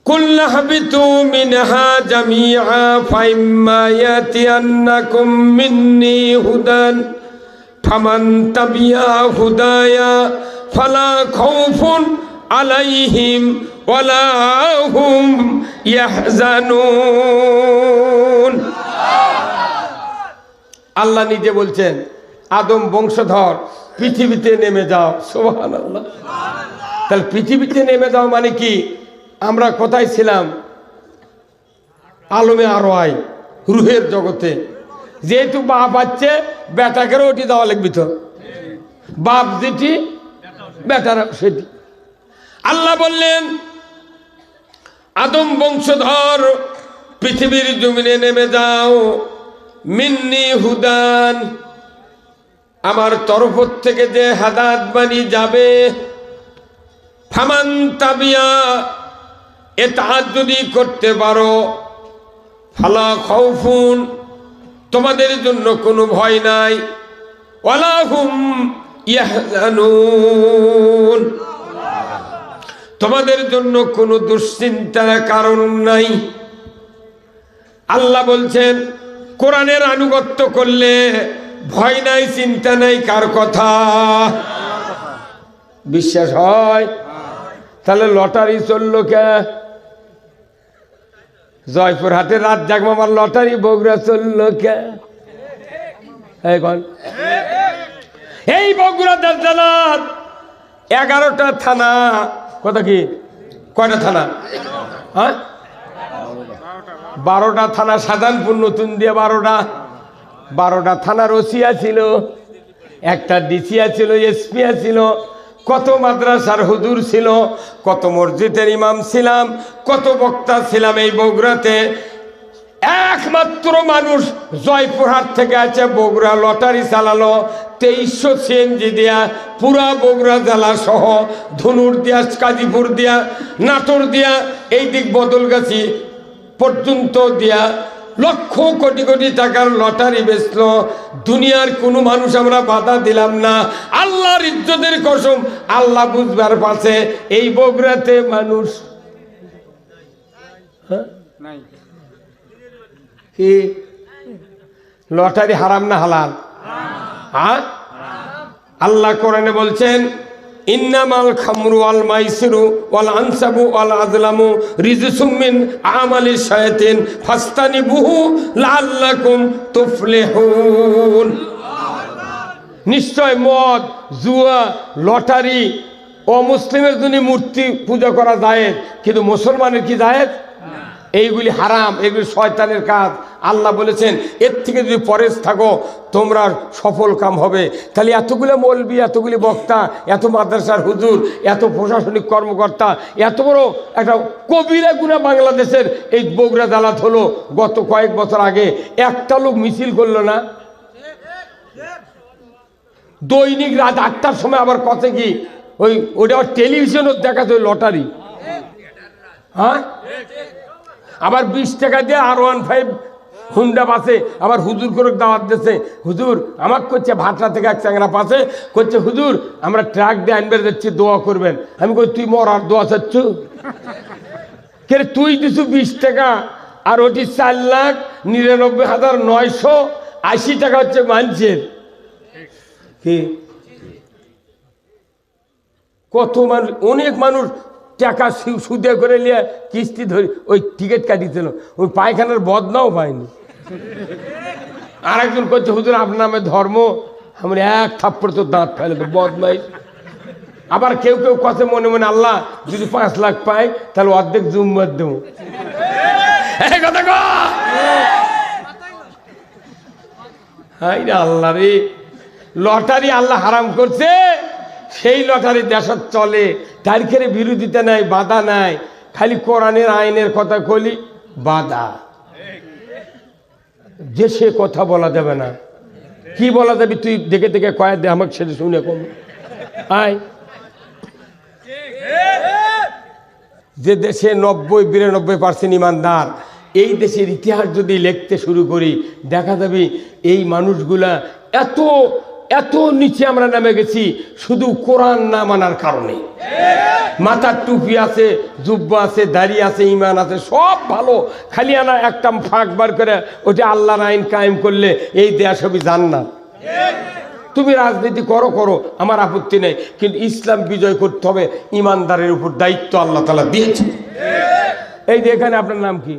কুল হাবিতু মিনহা জামিআ ফাইম্মা ইয়াতিয়ান্নাকুম মিন্নি হুদান ফামান তাবিয়া হুদায়া ফালা খাউফুন আলাইহিম ওয়ালা হুম ইয়াহজানুন। আল্লাহ নিজে বলছেন, আদম বংশধর পৃথিবীতে নেমে যাও। সুবহানাল্লাহ। তাহলে পৃথিবীতে নেমে যাও মানে কি? আমরা কোথায় ছিলাম? আলমে আরওয়ায়, রুহের জগতে। যেহেতু বাপ আছে, বেটাকেও ওটি দেওয়া লাগবে। তো বাপ যেটি, বেটার সেটি। আল্লাহ বললেন, আদম বংশধর পৃথিবীর জমিনে নেমে যাও, মিন্নি হুদান, আমার তরফ থেকে যে হাদাত বাণী যাবে, ফামান তাবিয়া, এতাআত যদি করতে পারো, ফালা খাউফুন, তোমাদের জন্য কোনো ভয় নাই, ওয়ালা হুম ইয়াহজানুন, তোমাদের জন্য কোনো দুশ্চিন্তার কারণ নাই। আল্লাহ বলছেন, কোরআনের আনুগত্য করলে ভয় নাই, চিন্তা নাই। কার কথা? বিশ্বাস হয়? তাহলে লটারি চললো কে? জয়পুরহাটের রাত জাগমামার লটারি বগুড়া চললো কে? এখন এই বগুড়া দাজ্জালাত 11টা থানা, কথা কি কয়টা থানা? হ্যাঁ, 12টা থানা। সাধারণপুর নতুন দিয়ে 12টা থানার ওসিয়া ছিল, একটা ডিসিয়া ছিল, এসপিয়া ছিল, কত মাদ্রাসার হুজুর ছিল, কত মসজিদের ইমাম ছিলাম, কত বক্তা ছিলাম এই বগুড়াতে। একমাত্র মানুষ জয়পুরহাট থেকে আছে, বগুড়া লটারি চালালো 2300 সিএনজি দিয়া, পুরা বগুড়া জেলা সহ ধনুর দিয়া, কাজীপুর দিয়া, নাটোর দিয়া, এই দিক বদলগাছি পর্যন্ত দিয়া লক্ষ কোটি কোটি টাকার লটারি বেচলো। দুনিয়ার কোনো মানুষ আমরা বাধা দিলাম না। আল্লাহর ইজ্জতের কসম, আল্লাহ বুঝবার পাশে এই বগুড়াতে মানুষ কি লটারি হারাম না হালাল? হ্যাঁ, আল্লাহ কোরআনে বলছেন, ইন্নামাল খামরু ওয়াল মাইসিরু ওয়াল আনসাবু ওয়াল আজলামু রিজসুম মিন আমালিশ শায়াতিন ফাস্তানিবুহু লাআল্লাকুম তুফলিহুন। নিশ্চয় মদ, জুয়া, লটারি অমুসলিমের জন্য মূর্তি পূজা করা জায়েজ, কিন্তু মুসলমানের কি জায়েজ? এইগুলি হারাম, এগুলি শয়তানের কাজ। আল্লাহ বলেছেন, এর থেকে যদি পরেজ থাকো তোমরা সফল কাম হবে। তাহলে এতগুলো মৌলবি, এতগুলি বক্তা, এত মাদ্রাসার হুজুর, এত প্রশাসনিক কর্মকর্তা, এত বড় একটা কবিরা গুণা বাংলাদেশের এই বগুড়া জালাত হলো। গত কয়েক বছর আগে একটা লোক মিছিল করলো না? দৈনিক রাত 8টার সময় আবার কত কি ওইটা আবার টেলিভিশনও দেখাচ্ছে, ওই লটারি। হ্যাঁ, আবার 20 টাকা দিয়ে R15 হুন্ডা পাশে আবার হুজুর করে দাওয়াত দিচ্ছে। হুজুর আমাকে করছে, ভাটরা থেকে এক চ্যাংরা পাশে করছে, হুজুর আমরা ট্রাক দিয়ে আনবে যাচ্ছি, দোয়া করবেন। আমি কই, তুই মর আর দোয়া চাচ্ছ কে? তুই দিছু 20 টাকা, আর ওটি 4,99,980 টাকা হচ্ছে মানুষের। কি কত মানুষ, অনেক মানুষ টাকা সুদে করে নিয়ে কিস্তি ধরে ওই টিকিট কাটিয়েছিল, ওই পায়খানার বদনাও পায়নি। আর একজন করছে, হুজুর আপনার নামে ধর্ম, আমরা এক থাপ্পড় তো দাঁত ফেলে তো বদমাই। আবার কেউ কেউ কথা মনে মনে, আল্লাহ যদি 5 লাখ পাই তাহলে অর্ধেক জুম্মার দেবো। হাই রে আল্লাহ রে, লটারি আল্লাহ হারাম করছে, সেই লটারি দেশত চলে, তারিখের বিরোধিতা নাই, বাধা নাই, খালি কোরআনের আইনের কথা কলি বাধা। যে সে কথা বলা যাবে না, কি বলা যাবে তুই দেখে দেখে কয়া দে আমাকে, সেটা শুনে কম আয়। যে দেশে 90-92% ইমানদার, এই দেশের ইতিহাস যদি লিখতে শুরু করি দেখা যাবে এই মানুষগুলা এত এত নিচে আমরা নেমে গেছি শুধু কোরআন না মানার কারণে। মাথার টুপি আছে, জুব্বা আছে, দাড়ি আছে, ইমান আছে, সব ভালো, খালি আনা একটা ফাঁক বার করে ওটা আল্লাহর আইন কায়েম করলে এই দেয়া সবই জান্নাত। তুমি রাজনীতি করো করো, আমার আপত্তি নেই, কিন্তু ইসলাম বিজয় করতে হবে, ইমানদারের উপর দায়িত্ব আল্লাহ তাআলা দিয়েছে। এই যে এখানে আপনার নাম কি?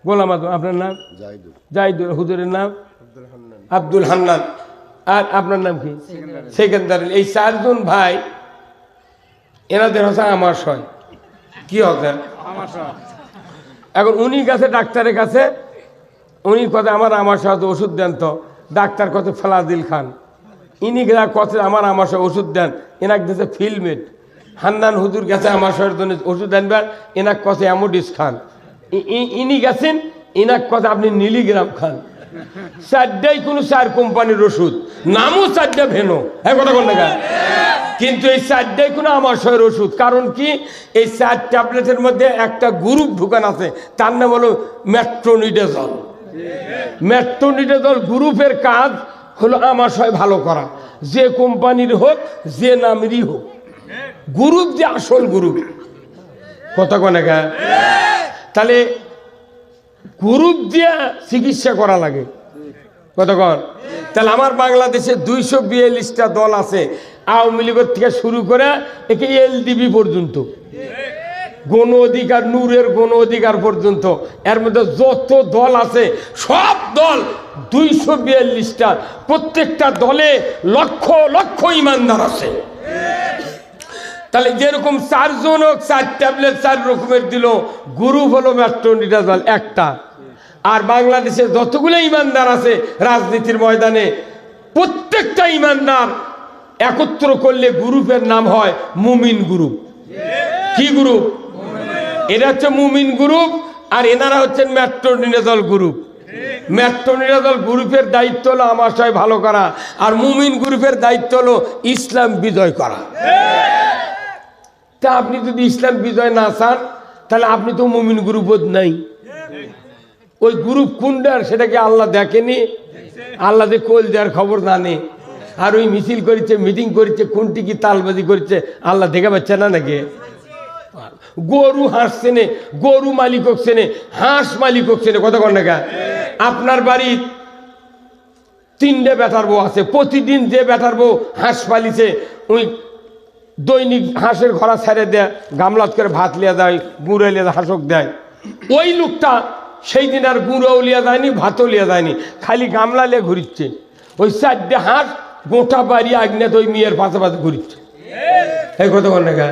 গোলাম আজম। আপনার নাম? জাহিদুল। হুজুরের নাম? আব্দুল হান্নান। আর আপনার নাম কি? সেকেন্দার। এই 4 জন ভাই, এনাদের হচ্ছে আমাশয়। কি হবে এখন? উনি গেছে ডাক্তারের কাছে, উনি কথা আমার আমাশয় ওষুধ দেন তো। ডাক্তার কত ফেলাদিল খান, ইনি কথা আমার আমাশয় ওষুধ দেন, এনাক দিয়েছে ফিলমেট। হান্নান হুজুর গেছে আমাশয়ের জন্য ওষুধ আনবেন, এনাক কথা অ্যামোডিস খান। ইনি গেছেন, এনাক কথা আপনি নীলিগ্রাম খান। 4টাই কোনো 4 কোম্পানির ওষুধ, নামও 4টা ভেনো। হ্যাঁ কথা কোন না? কিন্তু এই 4টাই কোনো আমাশয়ের ওষুধ। কারণ কি? এই 4 ট্যাবলেটের মধ্যে একটা গ্রুপ ঢুকান আছে, তার নাম হলো মেট্রোনিডাজল। মেট্রোনিডাজল গ্রুপের কাজ হলো আমাশয় ভালো করা, যে কোম্পানির হোক, যে নামেরই হোক। গ্রুপ যে আসল গ্রুপ, কথা কোন না? তাহলে গ্রুপ দিয়ে চিকিৎসা করা লাগে, কতক্ষণ? তাহলে আমার বাংলাদেশে 242টা দল আছে, আওয়ামী লীগের থেকে শুরু করে একে এলডিবি পর্যন্ত, গণ অধিকার, নূরের গণ অধিকার পর্যন্ত, এর মধ্যে যত দল আছে সব দল 242টা। প্রত্যেকটা দলে লক্ষ লক্ষ ইমানদার আছে। তাহলে যেরকম 4 জন হোক, 4 ট্যাবলেট 4 রকমের দিল, গ্রুপ হলো মেট্রোনিডাজল একটা। আর বাংলাদেশে যতগুলো ইমানদার আছে রাজনীতির ময়দানে, প্রত্যেকটা ইমানদার একত্র করলে গ্রুপের নাম হয় মুমিন গ্রুপ। কি গ্রুপ? এটা হচ্ছে মুমিন গ্রুপ, আর এনারা হচ্ছেন মেট্রোনিডাজল গ্রুপ। মেট্রোনিডাজল গ্রুপের দায়িত্ব হলো আমাশয় ভালো করা, আর মুমিন গ্রুপের দায়িত্ব হলো ইসলাম বিজয় করা। তা আপনি যদি ইসলাম বিজয় না চান, তাহলে আপনি তো মুমিন গ্রুপও নাই। ওই গ্রুপ কোনটার সেটাকে আল্লাহ দেখেনি? আল্লাহ যে কোল দেওয়ার খবর জানে। আর ওই মিছিল করেছে, মিটিং করেছে, কোনটি কি তালবাজি করেছে আল্লাহ দেখে পাচ্ছে না নাকি? গরু হাঁস চেনে, গরু মালিক হোক চেনে, হাঁস মালিক হোক চেনে, কথা কন না? আপনার বাড়ির 3টে বেটার বউ আছে, প্রতিদিন যে বেটার বউ হাঁস পালিছে, ওই দৈনিক হাঁসের ঘোড়া ছেড়ে দেয়, গামলাত করে ভাত লিয়া দেয়, গুঁড়ো লিয়া হাঁসক দেয়। ওই লোকটা সেই দিন আর গুঁড়োও লিয়া যায়নি, ভাতও লিয়া যায়নি, খালি গামলা লিয়ে ঘুরিচ্ছে। ওই 4টে হাঁস গোটা বাড়ি আগ্নেত ওই মেয়ের পাশে পাশে ঘুরিচ্ছে। এই কথা বল না?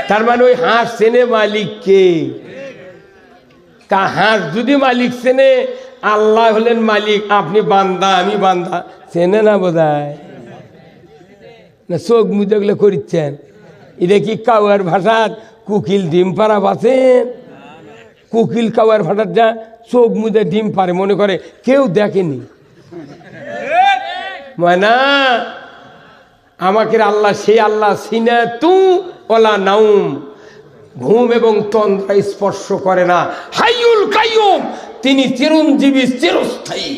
তার মানে ওই হাঁস চেনে মালিককে। তা হাঁস যদি মালিক চেনে, আল্লাহ হলেন মালিক, আপনি বান্দা, আমি বান্দা, চেনে না বোধহয় না? চোখ মুজেগুলো করিচ্ছেন, এটা কি কাউয়ার ভাষার কুকিল ডিম পাড়া বাঁচেন? কুকিল কাউয়ার ভাষার যা চোখ মুজে ডিম পারে, মনে করে কেউ দেখেনি। মানে আমাকে আল্লাহ, সেই আল্লাহ সিনা তু ওলা নাউম, ঘুম এবং তন্দ্রা স্পর্শ করে না। হাইয়ুল কাইয়ুম, তিনি চিরঞ্জীবী, চিরস্থায়ী।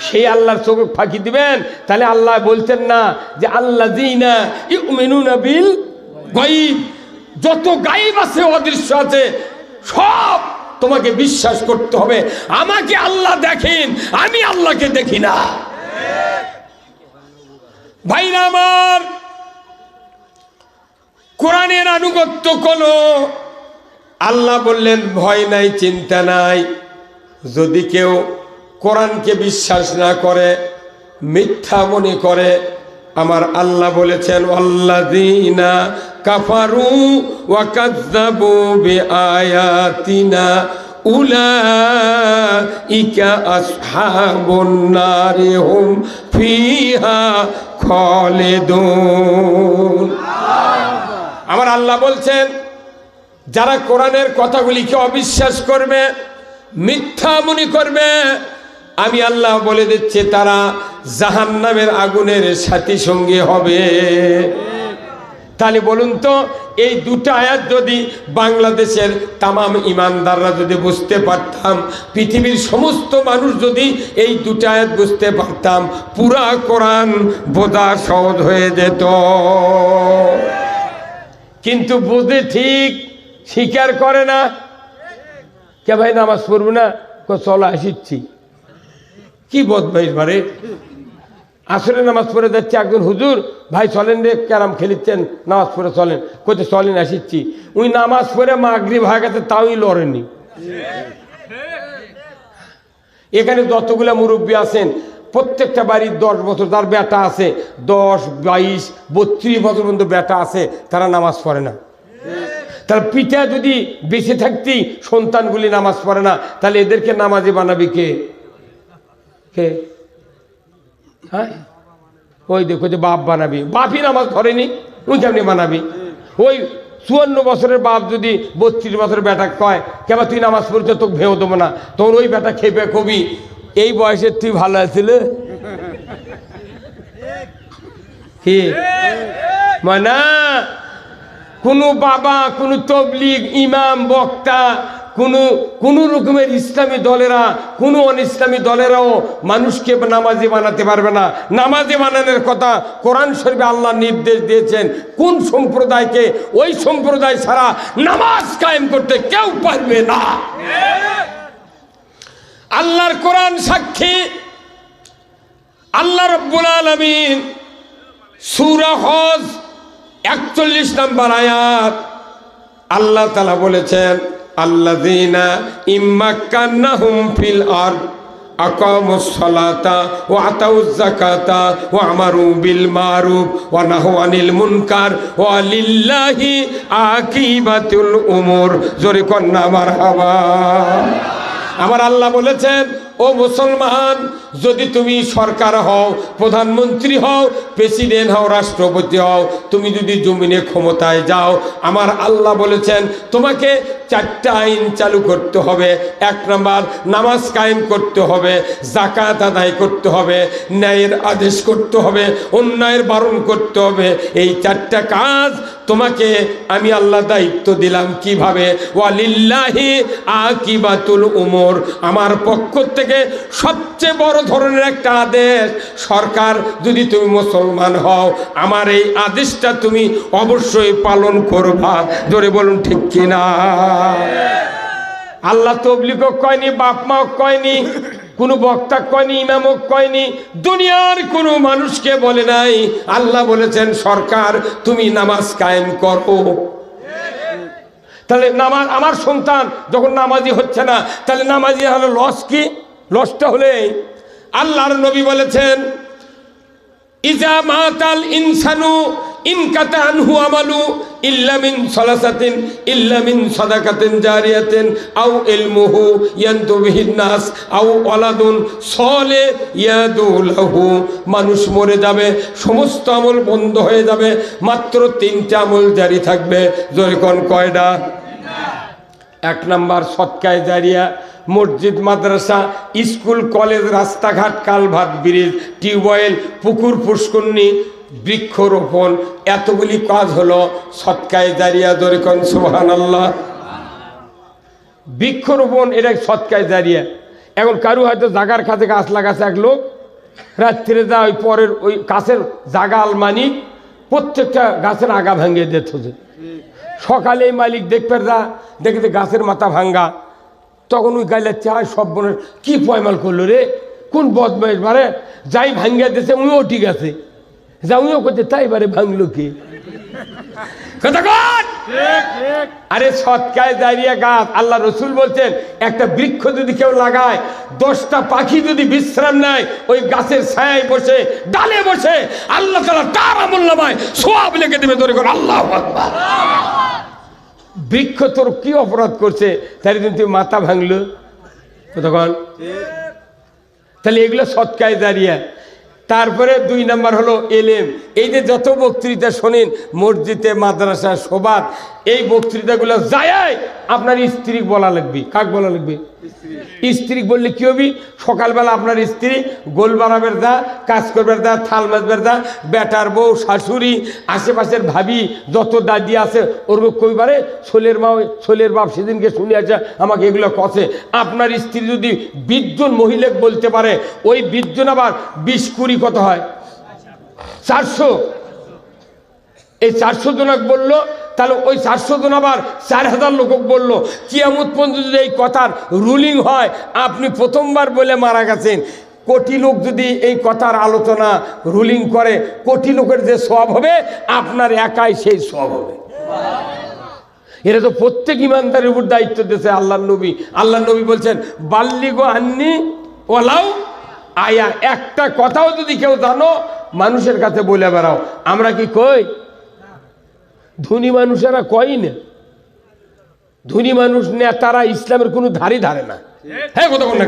সেই আল্লাহর চোখ ফাঁকি দিবেন? তাহলে আল্লাহ বলছেন না যে আল্লাযীনা ইউমিনুনা বিল গায়ব, যত গায়ব আছে, অদৃশ্য আছে, সব তোমাকে বিশ্বাস করতে হবে। আমাকে আল্লাহ দেখেন, আমি আল্লাহকে দেখি না। ভাইরা আমার, কোরআনের আনুগত্য করো। আল্লাহ বললেন ভয় নাই, চিন্তা নাই। যদি কেউ কোরআনকে বিশ্বাস না করে, মিথ্যা মনে করে, আমার আল্লাহ বলেছেন ওয়াল্লাযীনা কাফারু ওয়া কাযযাবু বিআয়াতিনা উলাইকা আসহাবুন নারি হুম ফিহা খালিদুন। আমার আল্লাহ বলছেন, যারা কোরআনের কথাগুলিকে অবিশ্বাস করবে, মিথ্যা মনে করবে, আমি আল্লাহ বলে দিচ্ছি তারা জাহান্নামের আগুনের সাথী সঙ্গী হবে। তাহলে বলুন তো, এই দুটো আয়াত যদি বাংলাদেশের তামাম ইমানদাররা যদি বুঝতে পারতাম, পৃথিবীর সমস্ত মানুষ যদি এই দুটো আয়াত বুঝতে পারতাম, পুরা কোরআন বোঝা সহজ হয়ে যেত। কিন্তু বুঝে ঠিক স্বীকার করে না। কে ভাই নামাজ পড়বো না? চলো আসিচ্ছি। কি বদমাইশ বারে, আসরে নামাজ পড়ে যাচ্ছে একজন, হুজুর ভাই চলেন রে ক্যারাম খেলিচ্ছেন, নামাজ পড়ে চলেন, কোথায় চলেন আসিচ্ছি। উনি নামাজ পড়ে মাগরিব হয়ে গেছে, তাওই লড়েনি। এখানে যতগুলা মুরব্বী আছেন, প্রত্যেকটা বাড়ির 10 বছর যার বেটা আছে, 10, 22, 32 বছর পর্যন্ত বেটা আছে, তারা নামাজ পড়ে না। তার পিতা যদি বেঁচে থাকতেই সন্তানগুলি নামাজ পড়ে না, তাহলে এদেরকে নামাজি বানাবি কে? কে? হ্যাঁ, ওই দেখো যে বাপ বানাবি, বাপই নামাজ ধরেনি, ওই কেমনি বানাবি? ওই 54 বছরের বাপ যদি 32 বছরের বেটা কয়, কেবা তুই নামাজ পড়ছে, তোকে ভেও দেবো না, তোর ওই বেটা খেপে কবি এই বয়সে তুই ভালো আছিলে কি মানে? কোনো বাবা, কোনো তবলিগ ইমাম বক্তা, কোনো রকমের ইসলামী দলেরা, কোনো অনিসলামী দলেরাও মানুষকে নামাজি বানাতে পারবে না। নামাজি বানানোর কথা কোরআন শরীফে আল্লাহ নির্দেশ দিয়েছেন। কোন সম্প্রদায়কে? ওই সম্প্রদায় ছাড়া নামাজ কায়েম করতে কেউ পারবে না। আল্লাহর কোরআন সাক্ষী। আল্লাহ রাব্বুল আলামিন সূরা হজ 41 নম্বর আয়াত আল্লাহ তাআলা বলেছেন, আল্লাযীনা ইম্মাক্কান্নাহুম ফিল আরদ আকামুস সালাতা ওয়া আতাউজ যাকাতা ওয়া আমারু বিল মারুফ ওয়া নাহু আনিল মুনকার ওয়া লিল্লাহি আকিবাতুল উমুর। জোরে কন্না মারহাবা। আমার আল্লাহ বলেছেন, ও মুসলমান, যদি তুমি সরকার হও, প্রধানমন্ত্রী হও, প্রেসিডেন্ট হও, রাষ্ট্রপতি হও, তুমি যদি জমিনে ক্ষমতায় যাও, আমার আল্লাহ বলেছেন তোমাকে 4টা আইন চালু করতে হবে। 1 নম্বর, নামাজ কায়েম করতে হবে, যাকাত আদায় করতে হবে, ন্যায়ের আদেশ করতে হবে, অন্যায়ের বারণ করতে হবে। এই 4টা কাজ তোমাকে আমি আল্লাহ দায়িত্ব দিলাম। কিভাবে? ওয়ালিল্লাহি আকিবাতুল উমুর, আমার পক্ষ থেকে সবচেয়ে বড় ধরনের একটা আদেশ। সরকার যদি তুমি মুসলমান হও, আমার এই আদেশটা তুমি অবশ্যই পালন করবা। জোরে বলুন ঠিক কিনা? আল্লাহ তবলিগও কয়নি, বাপ মাও কয়নি, কোনো বক্তা কয়নি, ইমামও কয়নি, দুনিয়ার কোনো মানুষকে বলে নাই। আল্লাহ বলেছেন সরকার তুমি নামাজ কায়েম করো। তাহলে নামাজ, আমার সন্তান যখন নামাজি হচ্ছে না, তাহলে নামাজি হলো লস কি? লসটা হলে আল্লাহর নবী বলেছেন, ইজা মাতাল ইনসানু ইনকাতা আনহু আমালু ইল্লা মিন সালাসাতিন ইল্লা মিন সাদাকাতিন জারিয়াতিন আও ইলমুহু ইয়ানতু বিহিন নাস আও ওয়ালাদুন সালে ইয়াদু লাহু। মানুষ মরে যাবে, সমস্ত আমল বন্ধ হয়ে যাবে, মাত্র 3টা আমল জারি থাকবে। জোরে কোন কয়টা? 1 নম্বর সদকায়ে জারিয়া, মসজিদ, মাদ্রাসা, স্কুল, কলেজ, রাস্তাঘাট, কালভার্ট, ব্রিজ, টিউবওয়েল, পুকুর, পুষ্করণী, বৃক্ষরোপণ, এতগুলি কাজ হলো সদকায়ে জারিয়া। ধরে কোন সুবহানাল্লাহ। বৃক্ষরোপণ এটা সদকায়ে জারিয়া। এখন কারু হয়তো জাগার কাছে গাছ লাগাছে, এক লোক রাত্রে যা ওই পরের ওই গাছের জাগা আলমানি প্রত্যেকটা গাছের আগা ভাঙিয়ে দিত। সকালে মালিক দেখবে যা দেখে গাছের মাথা ভাঙ্গা, তখন ওই গাইলে চায় সব বোনের কি পয়মাল করলো রে, কোন বদমাইশ বারে, যাই ভাঙ্গিয়া দিয়েছে উইও ঠিক আছে, যা উইও করছে তাই বারে ভাঙলো কি? আরে সদকায়ে জারিয়া গাছ, আল্লাহ রসুল বলছেন একটা বৃক্ষ যদি কেউ লাগায়, 10টা পাখি যদি বিশ্রাম নেয় ওই গাছের ছায়ায় বসে, ডালে বসে, আল্লাহ তাআলা তার আমলনামায় সওয়াব লিখে দেবে। ধরে কোন আল্লাহু আকবার। বৃক্ষ তোর কি অপরাধ করছে তাহলে কিন্তু মাথা ভাঙলো তখন, তাহলে এগুলো সৎকায় দাঁড়িয়ে। তারপরে 2 নাম্বার হলো এলেম। এই যে যত বক্তৃতা শোনেন মসজিদে, মাদ্রাসা, সবাত, এই বক্তৃতাগুলো যায় আপনার স্ত্রী বলা লাগবে। কাক বলা লাগবে? স্ত্রী বললে কি হবি? সকালবেলা আপনার স্ত্রী গোল বানাবের দা, কাজ করবার দা, থাল মাজবার দা, বেটার বউ, শাশুড়ি, আশেপাশের ভাবি, যত দাদি আছে ওর কইবারে ছোলের মা, ছোলের বাপ সেদিনকে শুনে আছে আমাকে এগুলো কষে। আপনার স্ত্রী যদি 20 জন মহিলাকে বলতে পারে, ওই 20 জন আবার 20-20 কত হয়? 400। এই 400 জনক বললো, তাহলে ওই 400 জন আবার 4000 লোক বললো। কিয়ামত পর্যন্ত যদি এই কথার রুলিং হয়, আপনি প্রথমবার বলে মারা গেছেন, কোটি লোক যদি এই কথার আলোচনা রুলিং করে, কোটি লোকের যে সওয়াব হবে আপনার একাই সেই সওয়াব হবে। এরা তো প্রত্যেক ইমানদারের উপর দায়িত্ব দিয়েছে আল্লাহর নবী। আল্লাহর নবী বলছেন বাল্লিগো আন্নি ওয়ালাউ আয়া, একটা কথাও যদি কেউ জানো মানুষের কাছে বলে বেড়াও। আমরা কি কই? ধনী মানুষেরা কই না। ধনী মানুষ নেতারা ইসলামের কোনো ধারে না। হ্যাঁ, কথা বল না।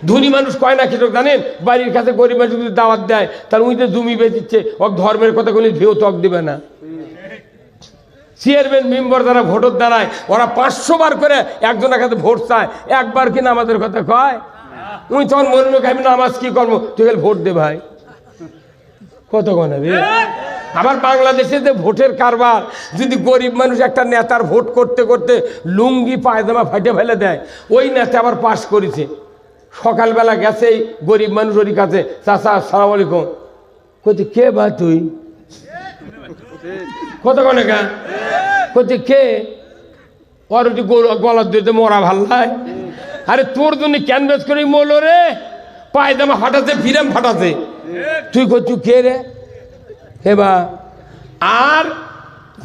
ধনী মানুষ কয় না কিছু জানেন? বাড়ির কাছে গরিব মানুষ যদি দাওয়াত দেয়, তাহলে উনি তো জমি বেচিচ্ছে, ওক ধর্মের কথা কোনো ভেউ তক দিবে না। চেয়ারম্যান মেম্বার দ্বারা ভোটের দ্বারায় ওরা 500 বার করে একজনের কাছে ভোট চায়, একবার কিনা আমাদের কথা কয়? উনি তখন মনে লোক আমি নামাজ কি করবো, তুই গেলে ভোট দে ভাই। কত গণা রে। আবার বাংলাদেশে যে ভোটের কারবার, যদি গরিব মানুষ একটা নেতার ভোট করতে করতে লুঙ্গি পায়জামা ফাটে ফেলে দেয়, ওই নেতা আবার পাশ করেছে, সকালবেলা গেছে গরিব মানুষ ওর কাছে, চাচা আসসালামু আলাইকুম, কইতে কে বা তুই? কত গণে গা কইতে কে? ওর ওটি গলার দিতে মরা ভাল লাগে। আরে তোর জন্য ক্যানভাস করে মরলো রে, পায়জামা ফাটাতে, ফিরাম ফাটাতে, তুই করছু কে রে? হেবা। আর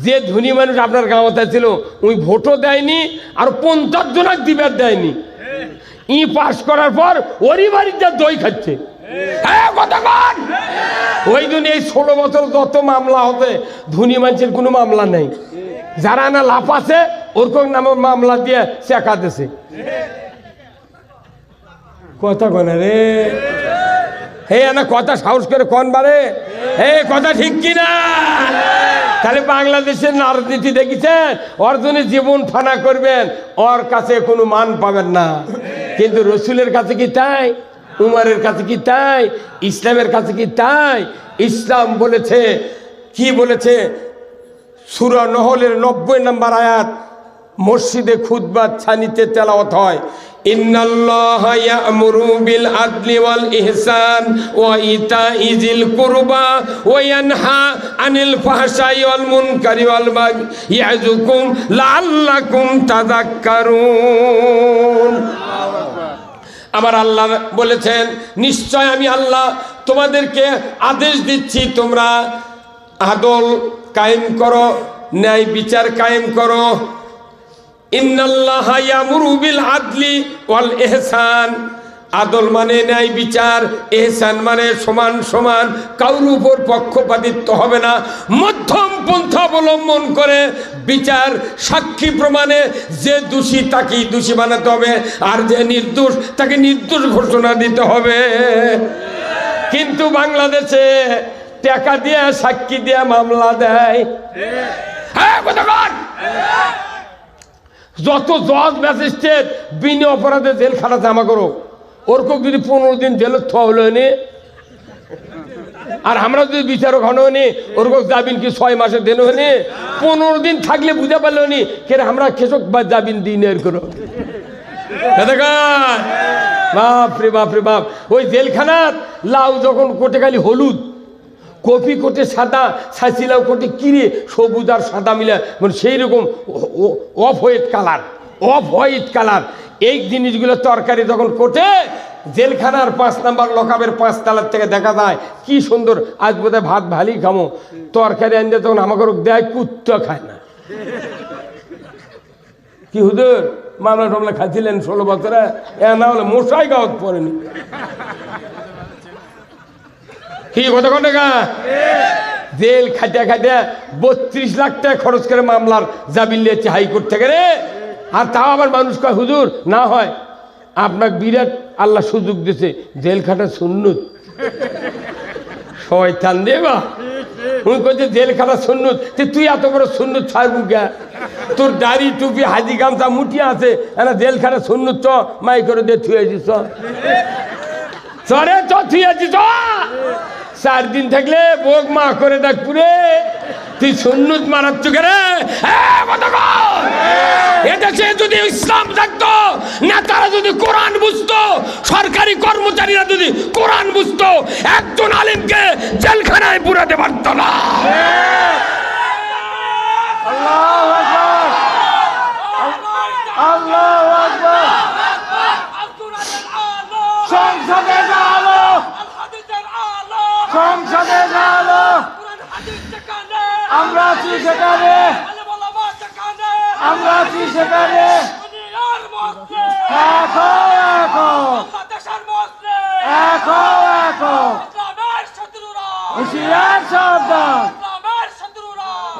যে ধনী মানুষ আপনার গাঁওতে ছিল, ওই ভোটও দেয়নি, আর 50 জনক দিবার দেয়নি। ই পাস করার পর ওরই বাড়িতে দই খাচ্ছে। ওই জন্য এই 16 বছর যত মামলা হতে, ধনী মানুষের কোনো মামলা নেই। যারা না লাভ আছে ওরকম নামে মামলা দিয়ে চেকা দিছে। কথা কনে রে, হে না কথা সাহস করে কোন বারে, হে কথা ঠিক কিনা? তাহলে বাংলাদেশের রাজনীতি দেখেছেন, ওর জন্য জীবন ফানা করবেন, ওর কাছে কোনো মান পাবেন না। কিন্তু রসুলের কাছে কি তাই? উমারের কাছে কি তাই? ইসলামের কাছে কি তাই? ইসলাম বলেছে, কি বলেছে? সূরা নহলের 90 নম্বর আয়াত মসজিদে খুতবা ছানিতে তেলাওয়াত হয়, ইন্নাল্লাহা ইয়া'মুরু বিল আদলি ওয়াল ইহসান ওয়া ইতা'i যিল কুরবা ওয়া ইয়ানহা আনিল ফাহশাই ওয়াল মুনকারি ওয়াল বাগই ইয়া'যুকুম লাআল্লাকুম তাযাক্কারুন। আমার আল্লাহ বলেছেন, নিশ্চয় আমি আল্লাহ তোমাদেরকে আদেশ দিচ্ছি, তোমরা আদল কায়েম করো, ন্যায় বিচার কায়েম করো। ইন্নাল্লাহা ইয়া'মুরু বিল আদলি ওয়াল ইহসান, আদল মানে ন্যায় বিচার, ইহসান মানে সমান সমান, কারোর উপর পক্ষপাতিত্ব হবে না, মধ্যম পন্থা অবলম্বন করে বিচার, সাক্ষী প্রমাণে যে দোষী তাকেই দোষী বানাতে হবে, আর যে নির্দোষ তাকে নির্দোষ ঘোষণা দিতে হবে। কিন্তু বাংলাদেশে টাকা দিয়ে সাক্ষী দিয়ে মামলা দেয়। হ্যাঁ, যত জজ ম্যাজিস্ট্রেট বিনা অপরাধে জেল খাটাতে আমা করো, ওরকম যদি 15 দিন জেলের থ হলো নি, আর আমরা যদি বিচারক হনো নি, ওরকম জামিন কি 6 মাসে দেন হনি? 15 দিন থাকলে বুঝে পারলো নি কে আমরা খেসক বা জামিন দিই এর করো। বাপরে বাপরে বাপ, ওই জেলখানাত লাউ যখন কোটে খালি হলুদ, কপি কোটে সাদা, ছাঁচিলাও কোটে কিরে সবুজ আর সাদা মিলা, মানে সেই রকম অফ হোয়াইট কালার, এই জিনিসগুলো তরকারি যখন কোটে জেলখানার 5 নম্বর লকাবের 5 তলার থেকে দেখা যায় কি সুন্দর। আজ বোধহয় ভাত ভালোই খামো, তরকারি আনতে তখন আমাকে দেয়, কুত্তা খায় না। কি হুজুর মামলা টামলা খাচ্ছিলেন 16 বছরে, এ না হলে মশাই গাওয়াত পড়েনি। কি কথা কন টাকা জেল খাটিয়া খাটিয়া 32 লাখ টাকা খরচ করে মামলার জামিন নিয়েছে হাইকোর্ট থেকে রে। আর তাও আবার মানুষ কয় হুজুর না হয় আপনাকে বিরাট আল্লাহ সুযোগ দিয়েছে, জেল খাটা সুন্নত। শয়তান রে বা, উনি কইছে জেল খাটা সুন্নত, তুই এত বড় সুন্নত ছাড়বু কে? তোর দাড়ি টুপি হাজি গামছা মুঠিয়ে আছে, জেল খাটা সুন্নত চ মাই করে দিয়ে থুয়েছি চরে চ থুয়েছি চ। 4 দিন থাকলে বোক মা করে দেখ পুরে, তুই সুন্নত মারাচ্ছ কে রে? এদেশে যদি ইসলাম থাকতো, নেতারা যদি কোরআন বুঝতো, সরকারি কর্মচারীরা যদি কোরআন বুঝতো, একজন আলেমকে জেলখানায় পুরাতে পারত না। আমরা আছি সেখানে, আমরা আছি সেখানে। হুঁশিয়ার সাবধান,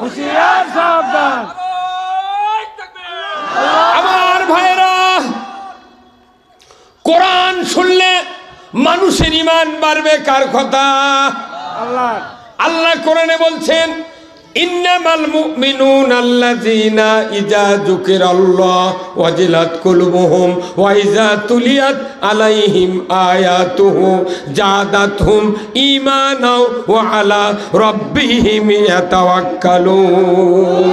হুঁশিয়ার সাবধান। আমার ভাইরা, কোরআন শুনলে মানুষের ঈমান বাড়বে। কার কথা? আল্লাহ। আল্লাহ কোরআনে বলছেন ইন্নামাল মুমিনুনা আল্লাযীনা ইযা যুকিরাল্লাহ ওয়াজিলাত কুলুবুহুম ওয়া ইযা তুলিয়াত আলাইহিম আয়াতুহু জাদাতহুম ঈমানাও ওয়া আলা রাব্বিহিম ইয়াতাওয়াক্কালুন।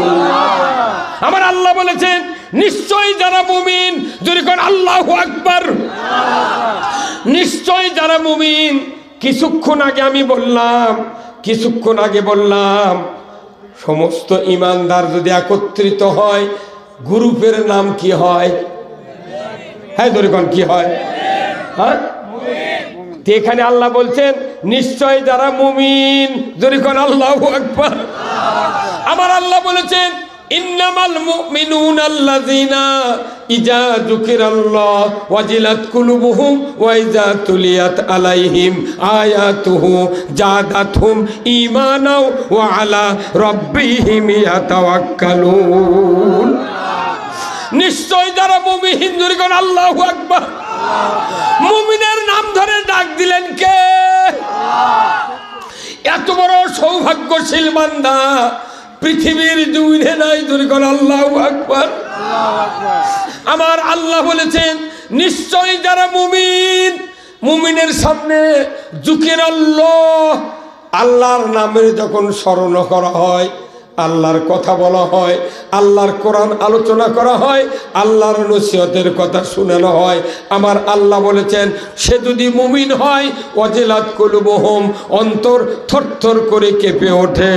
আমার আল্লাহ বলেছেন নিশ্চয়ই যারা মুমিন, যদি কোন আল্লাহু আকবার, নিশ্চয়ই যারা মুমিন। কিছুক্ষণ আগে বললাম সমস্ত ইমানদার যদি একত্রিত হয়, গ্রুপের নাম কি হয়? হ্যাঁ ধরে কোন কি হয়? হ্যাঁ, এখানে আল্লাহ বলছেন নিশ্চয় যারা মুমিন, যদি কোন আল্লাহু আকবার। আমার আল্লাহ বলেছেন ইন্নামাল মুমিনুনা আল্লাযীনা ইযা যুকিরাল্লাহ ওয়াজিলাত কুলুবুহুম ওয়া ইযা তুলিয়াত আলাইহিম আয়াতুহু জাদাতহুম ঈমানাও ওয়া আলা রাব্বিহিম ইয়াতাওয়াক্কালুন। নিশ্চয় যারা মুমিন, যদি কোন আল্লাহু আকবার। মুমিনের নাম ধরে ডাক দিলেন কে? এত বড় সৌভাগ্যশীল বান্দা পৃথিবীর জমিনে নাই, ধরে কোন আল্লাহু আকবার। আমার আল্লাহ বলেছেন নিশ্চয় যারা মুমিন, মুমিনের সামনে যুকিরাল্লাহ, আল্লাহর নামের যখন স্মরণ করা হয়, আল্লাহর কথা বলা হয়, আল্লাহর কোরআন আলোচনা করা হয়, আল্লাহর নসিহতের কথা শোনানো হয়, আমার আল্লাহ বলেছেন সে যদি মুমিন হয় ওয়াজিলাত কুলুবুহুম, অন্তর থরথর করে কেঁপে ওঠে।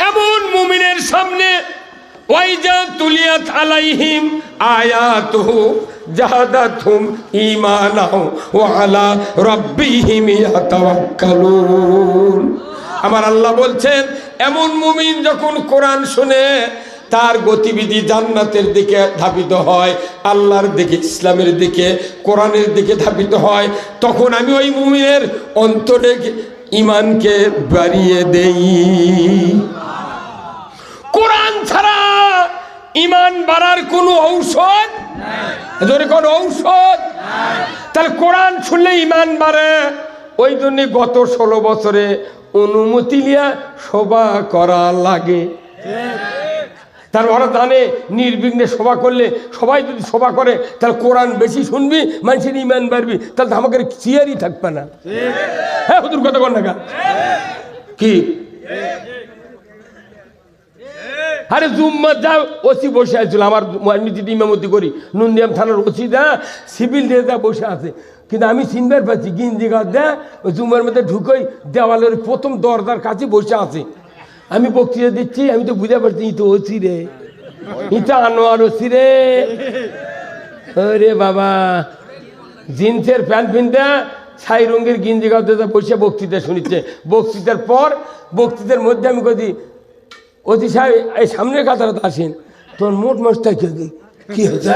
এমন মুমিনের সামনে ওয়াইজা তুলিয়াত আলাইহিম আয়াতুহু জাদাতহুম ঈমানাও ওয়া আলা রাব্বিহিম ইয়াতাওয়াক্কালুন। আমার আল্লাহ বলছেন এমন মুমিন যখন কোরআন শুনে, তার গতিবিধি জান্নাতের দিকে ধাবিত হয়, আল্লাহর দিকে, ইসলামের দিকে, কোরআনের দিকে ধাবিত হয়, তখন আমি ওই মুমিনের অন্তরে ঈমানকে বাড়িয়ে দেই। কোরআন ছাড়া ঈমান বাড়ার কোনো ঔষধ নাই, কোনো ঔষধ নাই। তাহলে কোরআন শুনলে ঈমান বাড়ে। ওই জন্য গত 16 বছরে অনুমতি নিয়ে সভা করা লাগে। তার ওরা জানে নির্বিঘ্নে সভা করলে, সবাই যদি সভা করে তাহলে কোরআন বেশি শুনবি, মানুষের ঈমান বাড়বি, তাহলে আমাকে চেয়ারই থাকবে না। হ্যাঁ হুজুর কথা বল না কি? আরে জুম্মা যা ওসি বসে আছিল, আমার আমি যদি ইমামতি করি, নুনদিয়াম থানার ওসি দা সিভিল দিয়ে যা বসে আছে, কিন্তু আমি চিনবার পাচ্ছি গিঞ্জি গাছ দেয় ওই জুম্মার মধ্যে ঢুকোই, দেওয়ালের প্রথম দরজার কাছে বসে আছে। আমি বক্তৃতা দিচ্ছি, আমি তো বুঝতে পারছি ই তো ওসি রে, ইটা আনোয়ার ওসি রে। রে বাবা, জিন্সের প্যান্ট পিনতে ছাই রঙের গিঞ্জি গাছ দিয়ে বসে বক্তৃতা শুনিচ্ছে। বক্তৃতার পর বক্তৃতার মধ্যে আমি কদি অতি সাহেব এই সামনের কাতারাতে আসেন, তোর মোট মাসটা কি হয়েছে?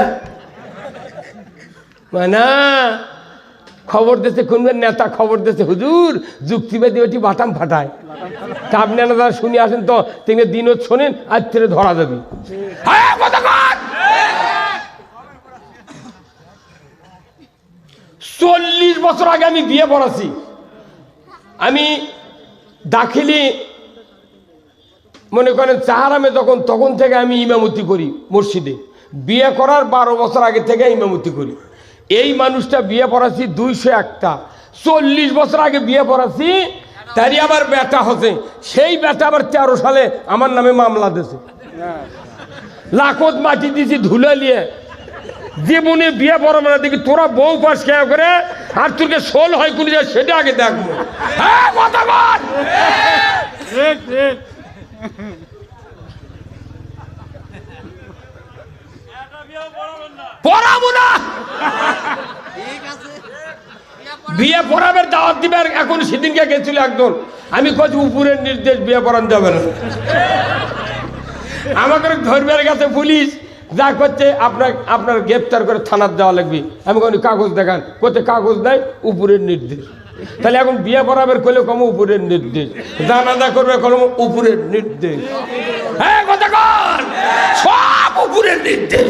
মানে খবর দিতে কোন নেতা খবর দিতে, হুজুর যুক্তিবাদী ওটি বাটাম ফাটায়। তা আপনি আপনারা শুনে আসেন তো, তিনি দিনও শোনেন আজ থেকে ধরা যাবে। হ্যাঁ, কতক্ষণ? 40 বছর আগে আমি বিয়ে পড়াছি। আমি দাখিলি মনে করেন চাহারামে তখন থেকে আমি ইমামতি করি মসজিদে। বিয়ে করার 12 বছর আগে থেকে ইমামতি করি। এই মানুষটা বিয়ে পড়াছি 201টা, 40 বছর আগে বিয়ে পড়াছি, তারই আবার বেটা হচ্ছে। সেই বেটা আবার 13 সালে আমার নামে মামলা দিয়েছে, লাখত মাটি দিয়েছি ধুলে নিয়ে। জীবনে বিয়ে পড়াবো না, দেখি তোরা বউ পাস খেয়া করে আর তোকে শোল হয় কোন যায় সেটা আগে দেখবো। হ্যাঁ, কথা বল। ঠিক ঠিক। পড়াবো না, বিয়ে পড়াবের দাওয়াত দিবে। এখন সেদিনকে গেছিল একজন, আমি কছি উপরের নির্দেশ, বিয়ে পড়ান যাবে না। আমাকে ধর্মের কাছে পুলিশ যা করছে, আপনার গ্রেপ্তার করে থানার দেওয়া লাগবে। আমি কোনো কাগজ দেখান, কোথায় কাগজ নাই, উপরের নির্দেশ। তাহলে এখন বিয়ে পড়াবের করলে কম উপরের নির্দেশ, জানাজা করবে কলম উপরের নির্দেশ। হ্যাঁ, কথা কন, সব উপরের নির্দেশ।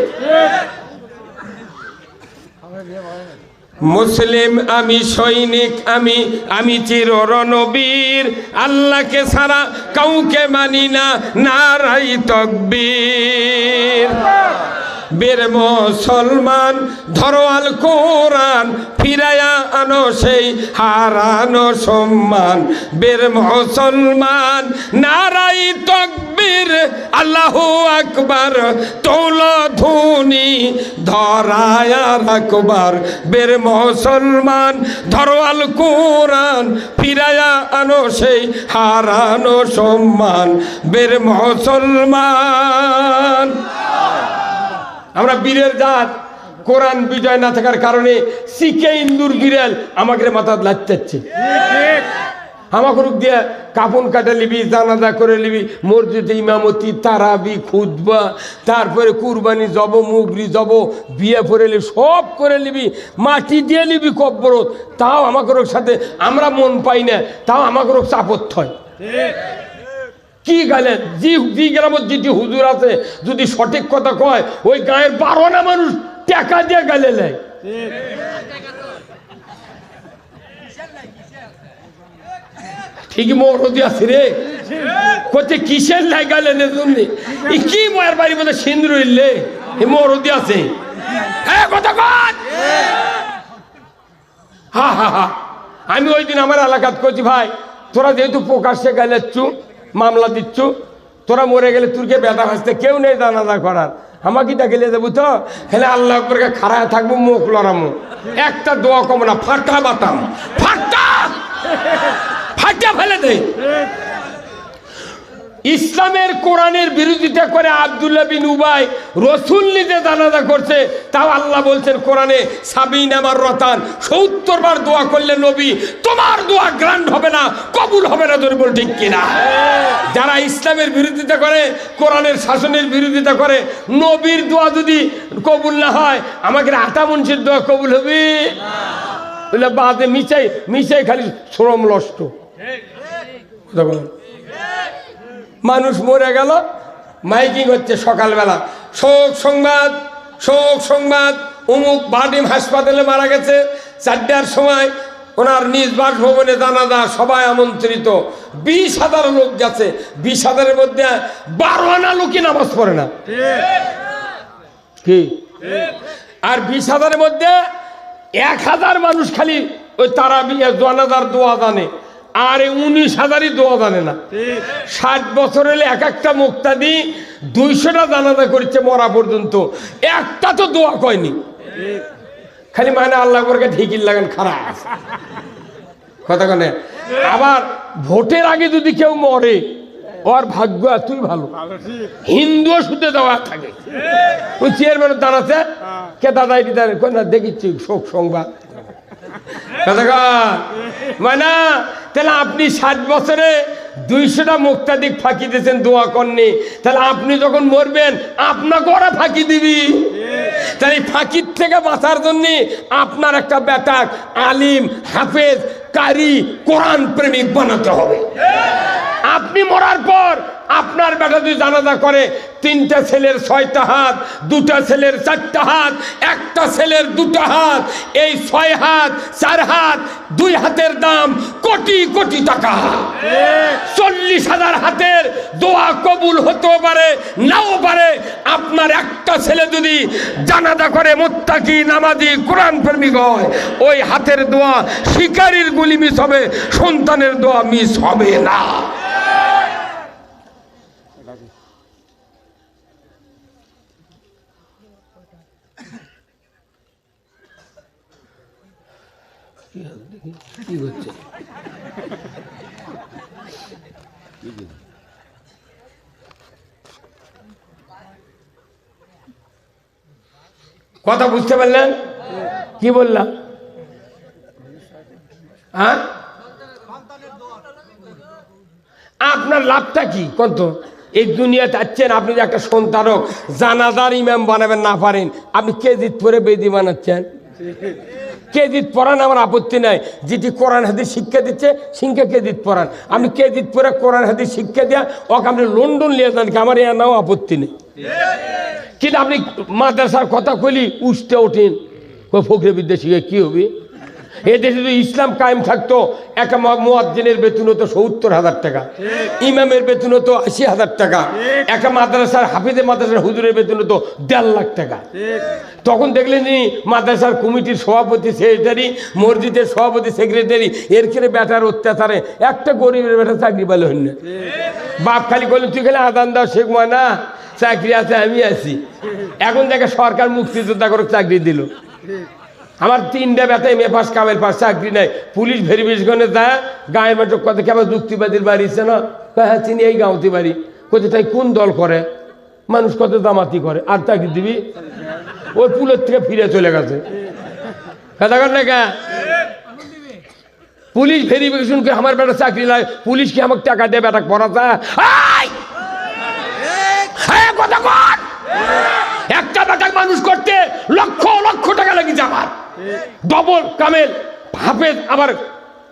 মুসলিম আমি, সৈনিক আমি চির রণবীর, আল্লাহকে ছাড়া কাউকে মানি না, নারাই তাকবীর। বীর মুসলমান ধরো আল কোরআন, ফিরায়া আনো সেই হারানো সম্মান। বীর মুসলমান নারাই তাকবীর, আল্লাহু আকবার, তোলো ধুনি ধরায়া রাখবার। বীর মুসলমান ধরো আল কোরআন, ফিরায়া আনো সেই হারানো সম্মান। বীর মুসলমান আমরা বীরের জাত। কোরআন বিজয় না থাকার কারণে শিখে ইন্দুর বিড়াল আমাকে মাথা লাগতেছে। আমাকে দিয়ে কাপন কাটা লিবি, জানাজা করে লিবি, মসজিদে ইমামতি, তারাবি, খুতবা, তারপরে কুরবানি জব, মুগরি জব, বিয়ে করে লিবি, সব করে লিবি, মাটি দিয়ে লিবি কব্বরত। তাও আমাকে সাথে আমরা মন পাই না, তাও আমাকে চাপত হয়। কি গালেন জি গ্রামের যেটি হুজুর আছে, যদি সঠিক কথা কয়, ওই গায়ের 12 মানুষ টাকা দিয়ে গালে নেয়। ঠিকই মরদি আছে রে, কোথায় কিসের লাই গালে নেই কি ময়ের বাড়ি বলে সিন্দুর ইল্লে মরদি আছে। হা হা হা। আমি ওই দিন আমার এলাকাত করছি, ভাই তোরা যেহেতু প্রকাশ্যে গেলেচ্ছু, মামলা দিচ্ছু, তোরা মরে গেলে তুরকে বেটা ভাসতে কেউ নেই জানাজা করার, আমাকে ডাকিলে যাবো তো, হেলে আল্লাহ করে খাড়ায় থাকবো, মুখ লড়ামো, একটা দোয়া কম না, ফাটা বাতাম, ফাটা ফেলে দেয়। ইসলামের কোরআনের বিরোধিতা করে আব্দুল্লাহ বিন উবাই রসুল নিজে জানাজা করছে, তাও আল্লাহ বলছেন কোরআনে 70 মাররাতান, 70 বার দোয়া করলে নবী তোমার দোয়া গ্রান্ট হবে না, কবুল হবে না। তোর বল ঠিক কিনা? যারা ইসলামের বিরোধিতা করে, কোরআনের শাসনের বিরোধিতা করে, নবীর দোয়া যদি কবুল না হয়, আমাকে আটা মুন্সির দোয়া কবুল হবে না। বাদে মিশাই খালি শ্রম নষ্ট। মানুষ মরে গেল, মাইকিং হচ্ছে সকালবেলা, শোক সংবাদ, শোক সংবাদ, অমুক বাডিম হাসপাতালে মারা গেছে, 4টার সময় ওনার নিজ বাসভবনে জানাজা, সবাই আমন্ত্রিত, 20,000 লোক গেছে। 20,000-এর মধ্যে 12 আনা লোকই নামাজ পড়ে না, কি? আর 20,000-এর মধ্যে 1,000 মানুষ খালি ওই তারাবি জানাজার দোয়া জানে, আর 19,000-ই দোয়া জানে না। 60 বছর হলে এক একটা মুক্তাদি 200টা জানাজা করেছে মরা পর্যন্ত, একটা তো দোয়া কয়নি, খালি মানে আল্লাহ করে ঠিকই লাগান খারাপ কথা কানে। আবার ভোটের আগে যদি কেউ মরে, ওর ভাগ্য এতই ভালো, হিন্দুও শুতে দেওয়া থাকে। ওই চেয়ারম্যানের দাঁড়াচ্ছে, কে দাদা এটি দাঁড়িয়ে না দেখিচ্ছি শোক সংবাদ, মানে তাহলে আপনি 60 বছরে 200টা মুক্তাদিক ফাঁকি দিয়েছেন, দোয়া করেননি, তাহলে আপনি যখন মরবেন আপনাকে ওরা ফাঁকি দিবি। তাই ফাঁকির থেকে বাঁচার জন্য আপনার একটা বেটা আলিম, হাফেজ, কারি, কোরআন প্রেমিক বানাতে হবে। আপনি মরার পর আপনার বেটা যদি জানাজা করে, 3টা ছেলের 6টা হাত, 2টা ছেলের 4টা হাত, একটা ছেলের 2টা হাত, এই 6 হাত 4 হাত 2 হাতের দাম কোটি কোটি টাকা। 40,000 হাতের দোয়া কবুল হতেও পারে, নাও পারে। আপনার একটা ছেলে যদি জানাজা করে মুত্তাকি, নামাজি, কোরআন প্রেমিক হয়, ওই হাতের দোয়া শিকারীর গুলি মিস হবে, সন্তানের দোয়া মিস হবে না। কি হচ্ছে? কথা বুঝতে পারলেন? কি বললাম? হ্যাঁ, আপনার লাভটা কি কত? এই দুনিয়া চাচ্ছেন আপনি যে একটা সন্তানক জানাজার ইমাম বানাবেন না পারেন, আপনি কেজিত পরে বেদি বানাচ্ছেন। কেজিত পড়ান আমার আপত্তি নাই, যেটি কোরআন হাদিস শিক্ষা দিচ্ছে সিংকে কেজিত পড়ান। আপনি কেজিত পরে কোরআন হাদিস শিক্ষা দেওয়া ওকে আপনি লন্ডন নিয়ে যান, কি আমার নাও আপত্তি নেই। কিন্তু আপনি মাদ্রাসার কথা কইলি উঠতে ওঠেন, ফকরে বিদ্যা শিখে কি হবে? এদেশে যদি ইসলাম কায়েম থাকতো, একটা মুয়াজ্জিনের বেতন হতো 70,000 টাকা, ইমামের বেতন হতো 80,000 টাকা, একটা মাদ্রাসার হাফিজের মাদ্রাসার হুজুরের বেতন হতো 1.5 লাখ টাকা। তখন দেখলেন মাদ্রাসার কমিটির সভাপতি, সেক্রেটারি, মসজিদের সভাপতি, সেক্রেটারি, এর খেলে ব্যাটার অত্যাচারে একটা গরিবের ব্যাটা চাকরি পেল হন না। বাপ খালি করলেন তুই খালি আদান দাও শেখ না, চাকরি আছে আমি আছি। এখন দেখে সরকার মুক্তিযোদ্ধা করে চাকরি দিল। আমার 3টা বেটা এম এ পাস, কামের পাস, চাকরি নাই। পুলিশ ভেরিফিকেশনে যায়, গায়ের মাঠে কত কেমন যুক্তিবাদীর বাড়িছে না, হ্যাঁ চিনি এই গাঁওতি বাড়ি, কোথায় তাই কোন দল করে, মানুষ কত দামাতি করে, আর চাকরি দিবি? ওই পুলের থেকে ফিরে চলে গেছে। কথা কর না কে? পুলিশ ভেরিফিকেশন করে আমার বেটা চাকরি নাই, পুলিশ কি আমাকে টাকা দিয়ে বেটা পড়া যায়? কথা কর, একটা বেটা মানুষ করতে লক্ষ লক্ষ টাকা লাগিয়েছে আমার। ডবল কামেল, হাফেজ, আবার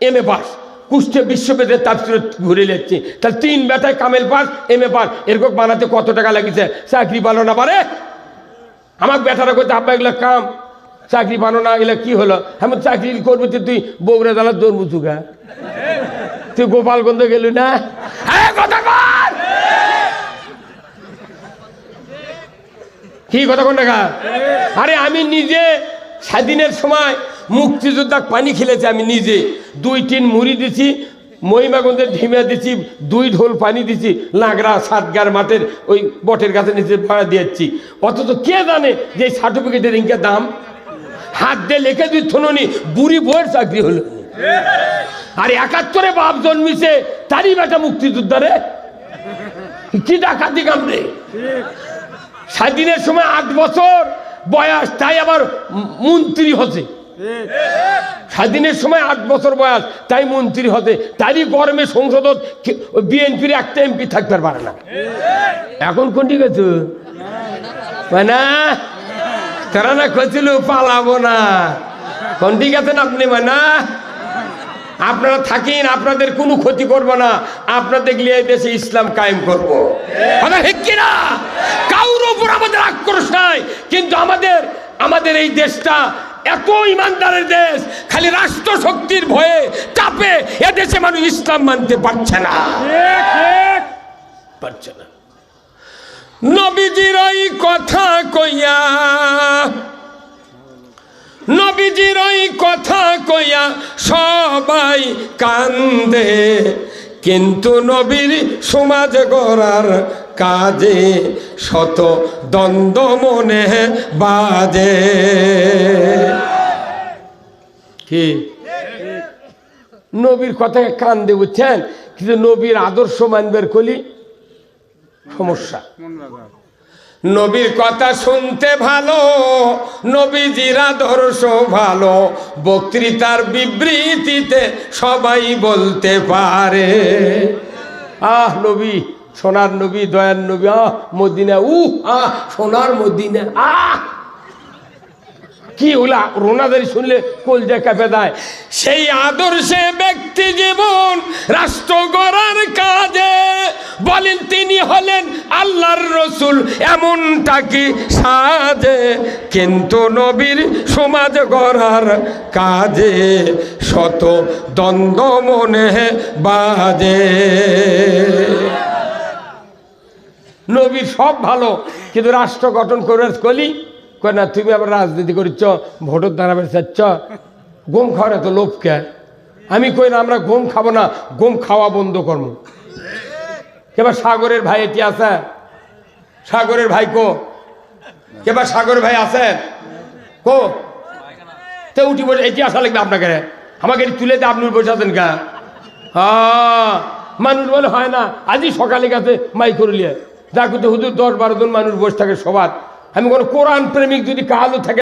এম এ পাস, কুষ্টিয়া বিশ্ববিদ্যালয়ের তাফসীর ঘুরে যাচ্ছি। তাহলে 3 বেটায় কামেল পাস, এম এ পাস, এরকম বানাতে কত টাকা লাগিয়েছে? চাকরি পালো না পারে? আমার বেটারা করতে আব্বা এগুলো কাম, চাকরি পানো না, এগুলো কি হলো? আমি চাকরি করবি তুই বগুড়া জেলার দৌড় চুকা, তুই গোপালগঞ্জ গেলি না? হ্যাঁ কথা কর, কি কথা কোন টাকা? আরে আমি নিজে স্বাধীনের সময় মুক্তিযোদ্ধা পানি খেলেছি, আমি নিজে 2 টিন মুড়ি দিছি, মহিমাগঞ্জের ঢিমা দিছি, 2 ঢোল পানি দিছি, লাগরা সাতগার মাঠের ওই বটের গাছে নিচে ভাড়া দিয়েছি। অথচ কে জানে যে এই সার্টিফিকেটের ইনকে দাম? হাত দিয়ে লিখে দিই থননি, বুড়ি বইয়ের চাকরি হলো। আর 71-এ বাপ জন্মিছে, তারই বেটা মুক্তিযোদ্ধারে কি ডাকাতি কামড়ে। স্বাধীনের সময় 8 বছর বয়স, তাই আবার মন্ত্রী হচ্ছে। স্বাধীনের সময় 8 বছর বয়স, তাই মন্ত্রী হতে। তারই গরমে সংসদ বিএনপির একটা এমপি থাকতে পারে না। এখন কোনটি গেছে না, তারা না খেয়েছিল পালাবো না, কোনটি গেছেন আপনি? না, আপনারা থাকেন, আপনাদের কোনো ক্ষতি করব না, আপনাদের লিয়ে দেশে ইসলাম কায়েম করব। না, কারোর উপর আমাদের আক্রোশ নাই, কিন্তু আমাদের এই দেশটা এত ইমানদারের দেশ, খালি রাষ্ট্র শক্তির ভয়ে চাপে এদেশে মানুষ ইসলাম মানতে পারছে না। নবীজির ওই কথা কইয়া, নবীজির ওই কথা কইয়া সবাই কান্দে, কিন্তু নবীর সমাজ গড়ার কাজে শত দ্বন্দ্ব মনে বাজে। কি নবীর কথাকে কান্দে, বুঝছেন? কিন্তু নবীর আদর্শ মানবের কলি সমস্যা। নবীর কথা শুনতে ভালো, নবীজির আদর্শ ভালো, বক্তৃতার বিবৃতিতে সবাই বলতে পারে। আহ নবী, সোনার নবী, দয়ার নবী, আহ মদিনা, সোনার মদিনা, কি ওলা রোনাদারি শুনলে কলজা কাঁপে দেয়। সেই আদর্শে ব্যক্তি জীবন রাষ্ট্র গড়ার কাজে বলেন তিনি হলেন আল্লাহর রসুল, এমনটা কি সাজে? কিন্তু নবীর সমাজ গড়ার কাজে শত দ্বন্দ্ব মনে বাজে। নবীর সব ভালো, কিন্তু রাষ্ট্র গঠন করে কলি কয় না তুমি আবার রাজনীতি করিচ্ছ, ভোটের দাঁড়াবে চাচ্ছ, গম খাওয়ার এত লোভ কে? আমি কই না আমরা গম খাবো না, গম খাওয়া বন্ধ করবো। এবার সাগরের ভাই এটি আছে, সাগরের ভাই কো? এবার সাগরের ভাই আছে কো? তো উঠি বসে এটি আসা লাগবে আপনাকে, আমাকে তুলে দিয়ে আপনি বসে আছেন কা? হ্যাঁ, মানুষ বলে হয় না, আজই সকালে গেছে মাই করলিয়ে দেখো তো হুজুর 10-12 জন মানুষ বসে থাকে সবার। আমি কোনো কোরআন প্রেমিক যদি কালো থাকে